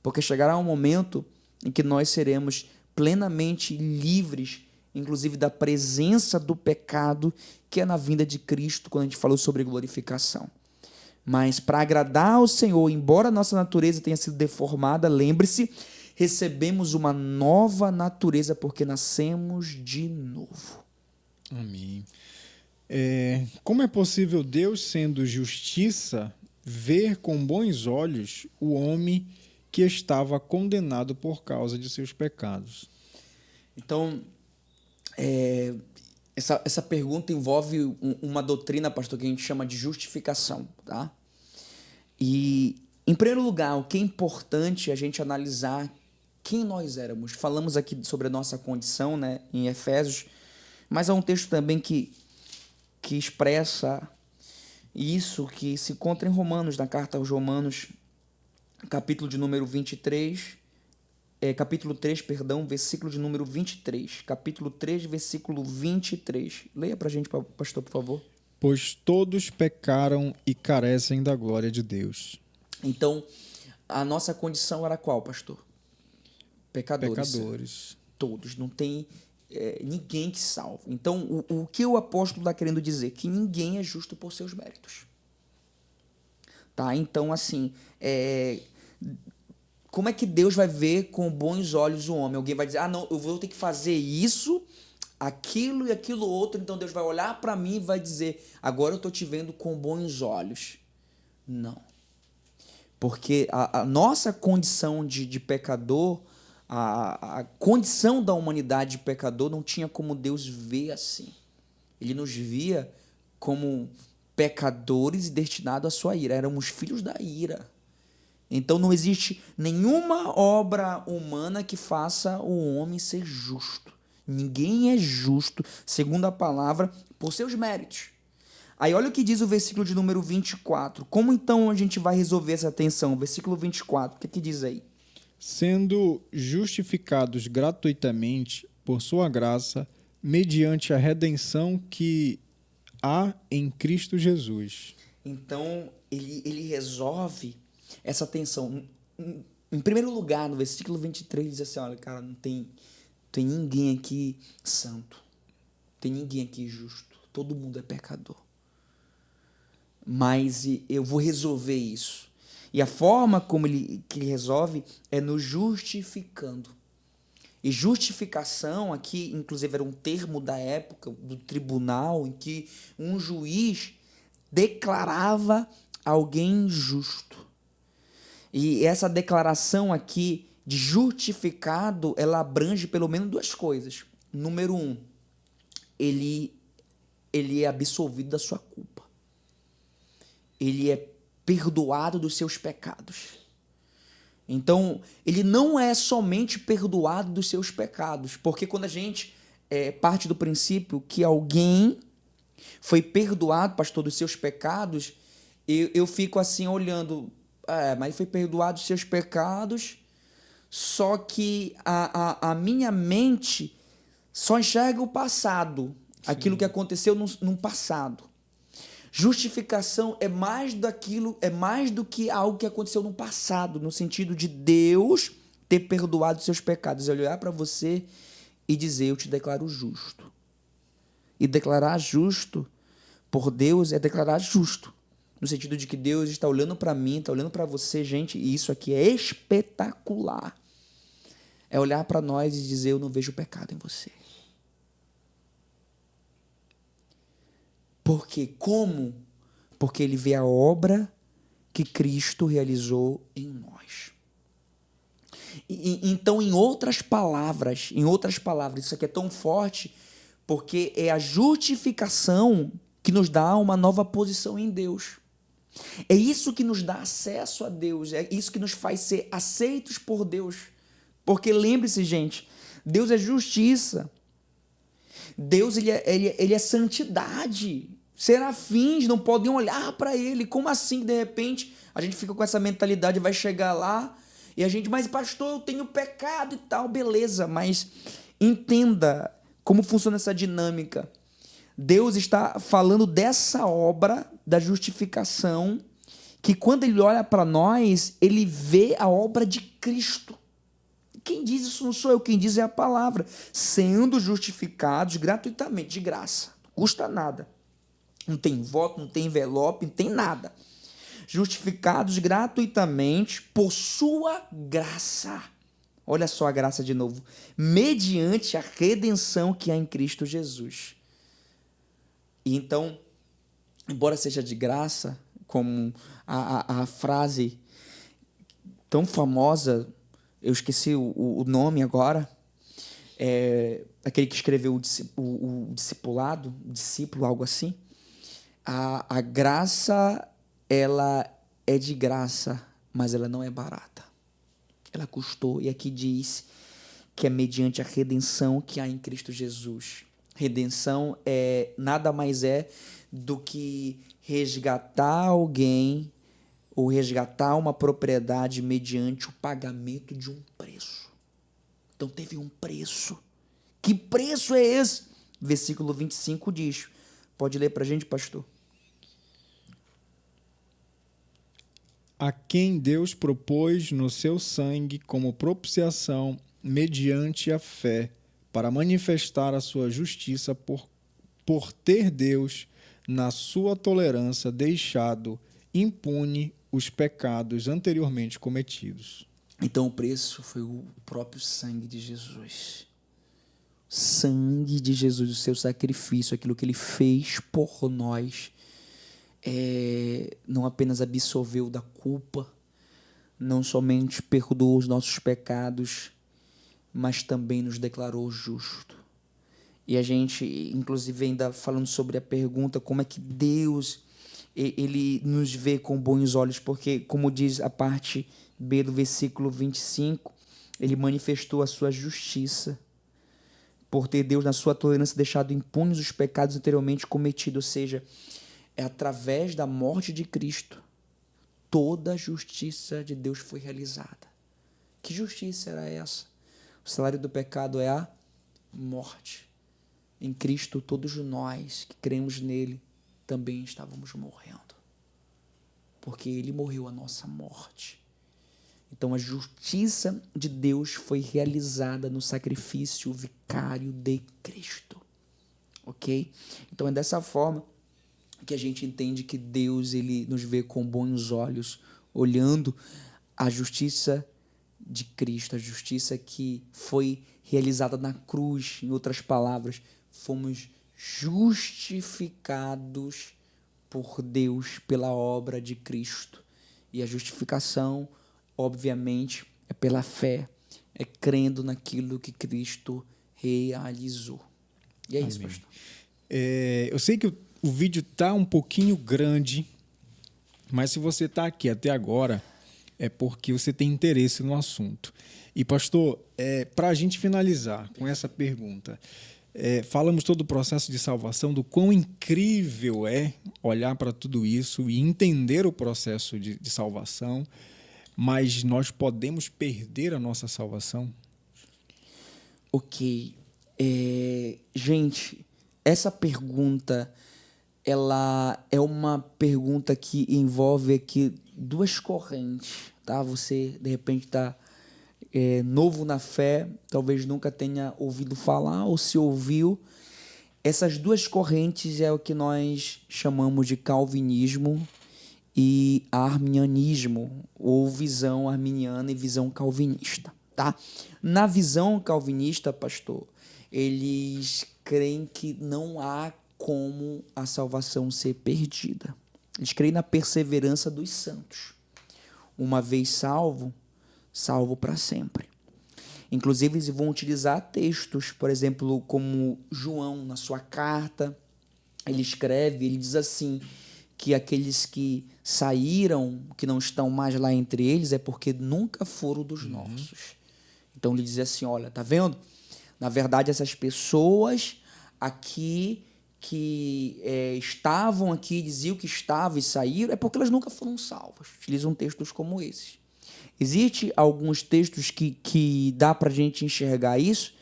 Porque chegará um momento em que nós seremos plenamente livres, inclusive da presença do pecado, que é na vinda de Cristo, quando a gente falou sobre glorificação. Mas para agradar ao Senhor, embora a nossa natureza tenha sido deformada, lembre-se, recebemos uma nova natureza porque nascemos de novo. Amém. Como é possível Deus, sendo justiça, ver com bons olhos o homem que estava condenado por causa de seus pecados? Então, essa pergunta envolve uma doutrina, pastor, que a gente chama de justificação, tá? E, em primeiro lugar, o que é importante é a gente analisar quem nós éramos. Falamos aqui sobre a nossa condição, né, em Efésios, mas há um texto também que expressa isso, que se encontra em Romanos, na carta aos Romanos, capítulo de número 23, capítulo 3, versículo de número 23. Capítulo 3, versículo 23. Leia pra gente, pastor, por favor. Pois todos pecaram e carecem da glória de Deus. Então, a nossa condição era qual, pastor? Pecadores. Todos, não tem ninguém que salve. Então, o que o apóstolo está querendo dizer? Que ninguém é justo por seus méritos. Tá? Então, assim, como é que Deus vai ver com bons olhos o homem? Alguém vai dizer, não, eu vou ter que fazer isso, aquilo e aquilo outro, então Deus vai olhar para mim e vai dizer, agora eu estou te vendo com bons olhos. Não. Porque a nossa condição de pecador, a condição da humanidade de pecador não tinha como Deus ver assim. Ele nos via como pecadores e destinados à sua ira. Éramos filhos da ira. Então não existe nenhuma obra humana que faça o homem ser justo. Ninguém é justo, segundo a palavra, por seus méritos. Aí olha o que diz o versículo de número 24. Como então a gente vai resolver essa tensão? Versículo 24, o que diz aí? Sendo justificados gratuitamente por sua graça, mediante a redenção que há em Cristo Jesus. Então, ele resolve essa tensão. Em primeiro lugar, no versículo 23, diz assim, olha, cara, não tem ninguém aqui santo. Não tem ninguém aqui justo. Todo mundo é pecador. Mas eu vou resolver isso. E a forma como ele resolve é nos justificando. E justificação aqui, inclusive, era um termo da época, do tribunal, em que um juiz declarava alguém justo. E essa declaração aqui de justificado, ela abrange pelo menos duas coisas. Número 1, ele é absolvido da sua culpa. Ele é perdoado dos seus pecados. Então, ele não é somente perdoado dos seus pecados, porque quando a gente parte do princípio que alguém foi perdoado, pastor, dos seus pecados, eu fico assim olhando, mas foi perdoado dos seus pecados, só que a minha mente só enxerga o passado, sim, aquilo que aconteceu no passado. Justificação é mais do que algo que aconteceu no passado, no sentido de Deus ter perdoado seus pecados, é olhar para você e dizer: eu te declaro justo. E declarar justo por Deus é declarar justo, no sentido de que Deus está olhando para mim, está olhando para você, gente, e isso aqui é espetacular. É olhar para nós e dizer: eu não vejo pecado em você. Por quê? Como? Porque ele vê a obra que Cristo realizou em nós. Então, em outras palavras, isso aqui é tão forte, porque é a justificação que nos dá uma nova posição em Deus. É isso que nos dá acesso a Deus, é isso que nos faz ser aceitos por Deus. Porque lembre-se, gente, Deus é justiça. Deus ele é santidade. Serafins não podem olhar para ele. Como assim, de repente, a gente fica com essa mentalidade, vai chegar lá e a gente, mas pastor, eu tenho pecado e tal, beleza, mas entenda como funciona essa dinâmica. Deus está falando dessa obra da justificação, que quando ele olha para nós, ele vê a obra de Cristo. Quem diz isso não sou eu, quem diz é a palavra. Sendo justificados gratuitamente, de graça, não custa nada. Não tem voto, não tem envelope, não tem nada. Justificados gratuitamente por sua graça. Olha só a graça de novo. Mediante a redenção que há em Cristo Jesus. E então, embora seja de graça, como a frase tão famosa, eu esqueci o nome agora, aquele que escreveu o discipulado, o discípulo, algo assim. A graça, ela é de graça, mas ela não é barata. Ela custou, e aqui diz que é mediante a redenção que há em Cristo Jesus. Redenção nada mais é do que resgatar alguém ou resgatar uma propriedade mediante o pagamento de um preço. Então teve um preço. Que preço é esse? Versículo 25 diz. Pode ler para a gente, pastor? A quem Deus propôs no seu sangue como propiciação mediante a fé, para manifestar a sua justiça por ter Deus, na sua tolerância, deixado impune os pecados anteriormente cometidos. Então o preço foi o próprio sangue de Jesus. Sangue de Jesus, o seu sacrifício, aquilo que ele fez por nós, não apenas absolveu da culpa, não somente perdoou os nossos pecados, mas também nos declarou justo. E a gente, inclusive, ainda falando sobre a pergunta, como é que Deus ele nos vê com bons olhos, porque, como diz a parte B do versículo 25, ele manifestou a sua justiça, por ter Deus, na sua tolerância, deixado impunes os pecados anteriormente cometidos, ou seja, é através da morte de Cristo, toda a justiça de Deus foi realizada. Que justiça era essa? O salário do pecado é a morte. Em Cristo, todos nós que cremos nele também estávamos morrendo, porque ele morreu a nossa morte. Então a justiça de Deus foi realizada no sacrifício vicário de Cristo. Ok? Então é dessa forma que a gente entende que Deus ele nos vê com bons olhos, olhando a justiça de Cristo, a justiça que foi realizada na cruz. Em outras palavras, fomos justificados por Deus pela obra de Cristo. E a justificação, obviamente, é pela fé, é crendo naquilo que Cristo realizou. E é isso, Amém. pastor. Eu sei que o vídeo está um pouquinho grande, mas se você está aqui até agora, é porque você tem interesse no assunto. E, pastor, para a gente finalizar com essa pergunta, falamos todo o processo de salvação, do quão incrível é olhar para tudo isso e entender o processo de salvação, mas nós podemos perder a nossa salvação? Ok. Gente, essa pergunta, ela é uma pergunta que envolve aqui duas correntes, tá? Você, de repente, está novo na fé, talvez nunca tenha ouvido falar, ou se ouviu. Essas duas correntes é o que nós chamamos de calvinismo e arminianismo, ou visão arminiana e visão calvinista, tá? Na visão calvinista, pastor, eles creem que não há como a salvação ser perdida. Eles creem na perseverança dos santos. Uma vez salvo, salvo para sempre. Inclusive, eles vão utilizar textos, por exemplo, como João, na sua carta, ele escreve, ele diz assim, que aqueles que saíram, que não estão mais lá entre eles, é porque nunca foram dos nossos. Então, ele diz assim, olha, tá vendo? Na verdade, essas pessoas aqui que estavam aqui, diziam que estavam e saíram, é porque elas nunca foram salvas. Utilizam textos como esses. Existem alguns textos que dá para a gente enxergar isso.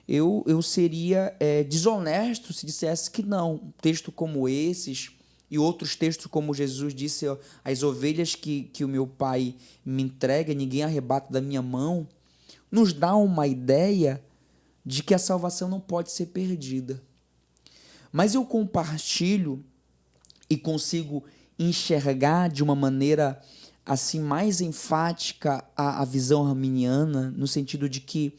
Eu seria desonesto se dissesse que não. Um texto como esses e outros textos como Jesus disse, as ovelhas que o meu Pai me entrega, ninguém arrebata da minha mão, nos dá uma ideia de que a salvação não pode ser perdida. Mas eu compartilho e consigo enxergar de uma maneira assim mais enfática a visão arminiana, no sentido de que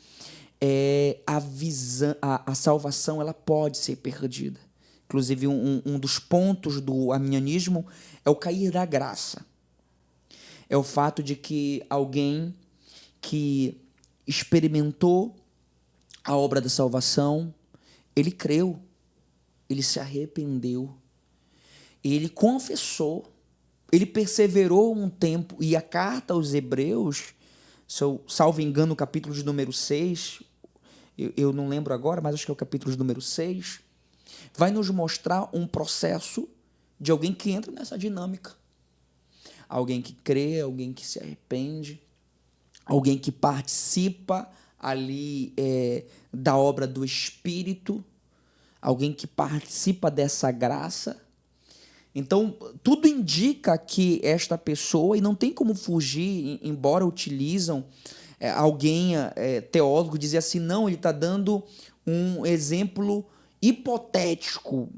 a salvação ela pode ser perdida. Inclusive, um dos pontos do arminianismo é o cair da graça. É o fato de que alguém que experimentou a obra da salvação, ele creu, ele se arrependeu, ele confessou, ele perseverou um tempo, e a carta aos Hebreus, salvo engano, o capítulo de número 6, eu não lembro agora, mas acho que é o capítulo de número 6, vai nos mostrar um processo de alguém que entra nessa dinâmica. Alguém que crê, alguém que se arrepende, alguém que participa ali da obra do Espírito, alguém que participa dessa graça. Então, tudo indica que esta pessoa, e não tem como fugir, embora utilizam alguém, teólogo, dizer assim, não, ele está dando um exemplo hipotético,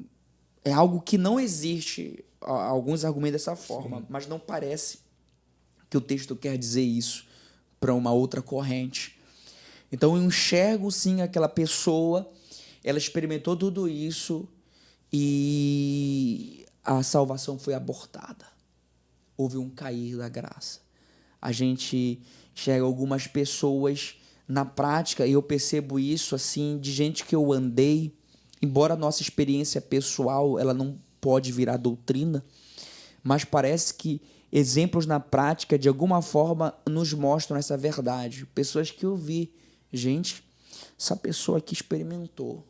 é algo que não existe, alguns argumentam dessa forma, sim, mas não parece que o texto quer dizer isso para uma outra corrente. Então, eu enxergo, sim, aquela pessoa, ela experimentou tudo isso e a salvação foi abortada. Houve um cair da graça. A gente enxerga algumas pessoas na prática, e eu percebo isso assim de gente que eu andei, embora a nossa experiência pessoal ela não pode virar doutrina, mas parece que exemplos na prática, de alguma forma, nos mostram essa verdade. Pessoas que eu vi, gente, essa pessoa que experimentou,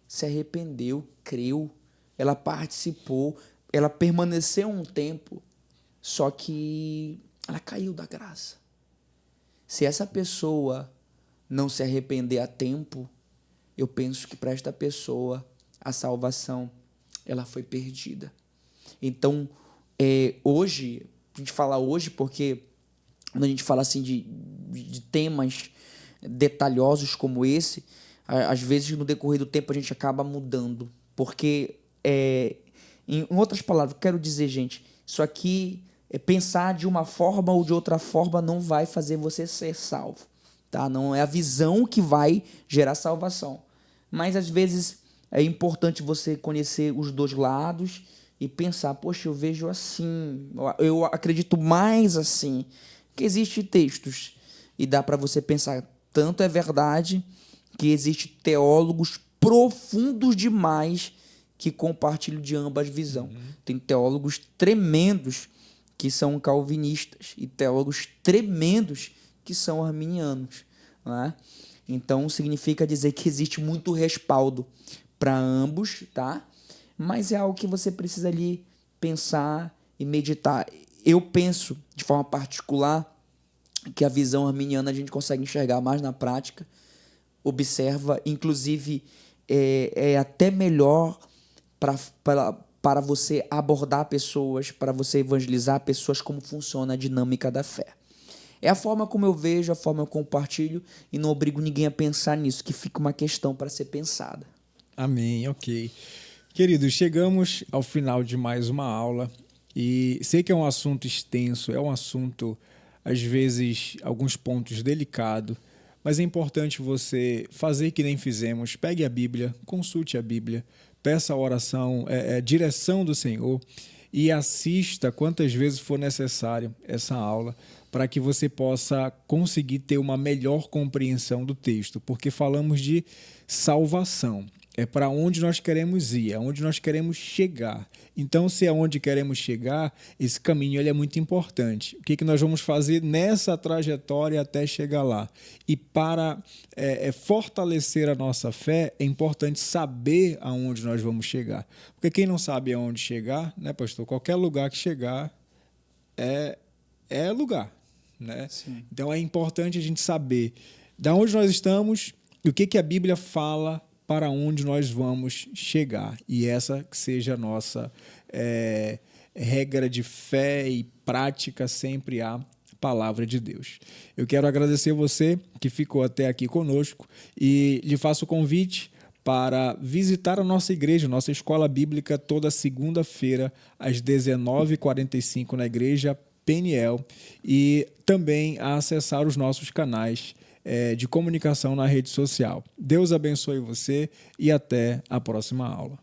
se arrependeu, creu, ela participou, ela permaneceu um tempo, só que ela caiu da graça. Se essa pessoa não se arrepender a tempo, eu penso que para esta pessoa a salvação ela foi perdida. Então, hoje, a gente fala hoje porque quando a gente fala assim de temas detalhosos como esse, às vezes no decorrer do tempo a gente acaba mudando, porque em outras palavras, quero dizer, gente, isso aqui pensar de uma forma ou de outra forma não vai fazer você ser salvo, tá? Não é a visão que vai gerar salvação, mas às vezes é importante você conhecer os dois lados e pensar, poxa, eu vejo assim, eu acredito mais assim, que existem textos e dá para você pensar, tanto é verdade que existem teólogos profundos demais que compartilham de ambas visões. Tem teólogos tremendos que são calvinistas e teólogos tremendos que são arminianos, né? Então, significa dizer que existe muito respaldo para ambos, tá? Mas é algo que você precisa ali pensar e meditar. Eu penso, de forma particular, que a visão arminiana a gente consegue enxergar mais na prática, observa, inclusive é até melhor para você abordar pessoas, para você evangelizar pessoas, como funciona a dinâmica da fé. É a forma como eu vejo, a forma como eu compartilho e não obrigo ninguém a pensar nisso, que fica uma questão para ser pensada. Amém, ok. Queridos, chegamos ao final de mais uma aula e sei que é um assunto extenso, é um assunto, às vezes, alguns pontos delicado, mas é importante você fazer que nem fizemos. Pegue a Bíblia, consulte a Bíblia, peça a oração, direção do Senhor e assista quantas vezes for necessário essa aula para que você possa conseguir ter uma melhor compreensão do texto, porque falamos de salvação. É para onde nós queremos ir, é onde nós queremos chegar. Então, se é onde queremos chegar, esse caminho ele é muito importante. O que nós vamos fazer nessa trajetória até chegar lá? E para fortalecer a nossa fé, é importante saber aonde nós vamos chegar. Porque quem não sabe aonde chegar, né, pastor? Qualquer lugar que chegar é lugar, né? Sim. Então, é importante a gente saber de onde nós estamos e o que a Bíblia fala para onde nós vamos chegar. E essa que seja a nossa regra de fé e prática, sempre a palavra de Deus. Eu quero agradecer você que ficou até aqui conosco e lhe faço o convite para visitar a nossa igreja, nossa escola bíblica, toda segunda-feira, às 19h45, na igreja Peniel, e também a acessar os nossos canais de comunicação na rede social. Deus abençoe você e até a próxima aula.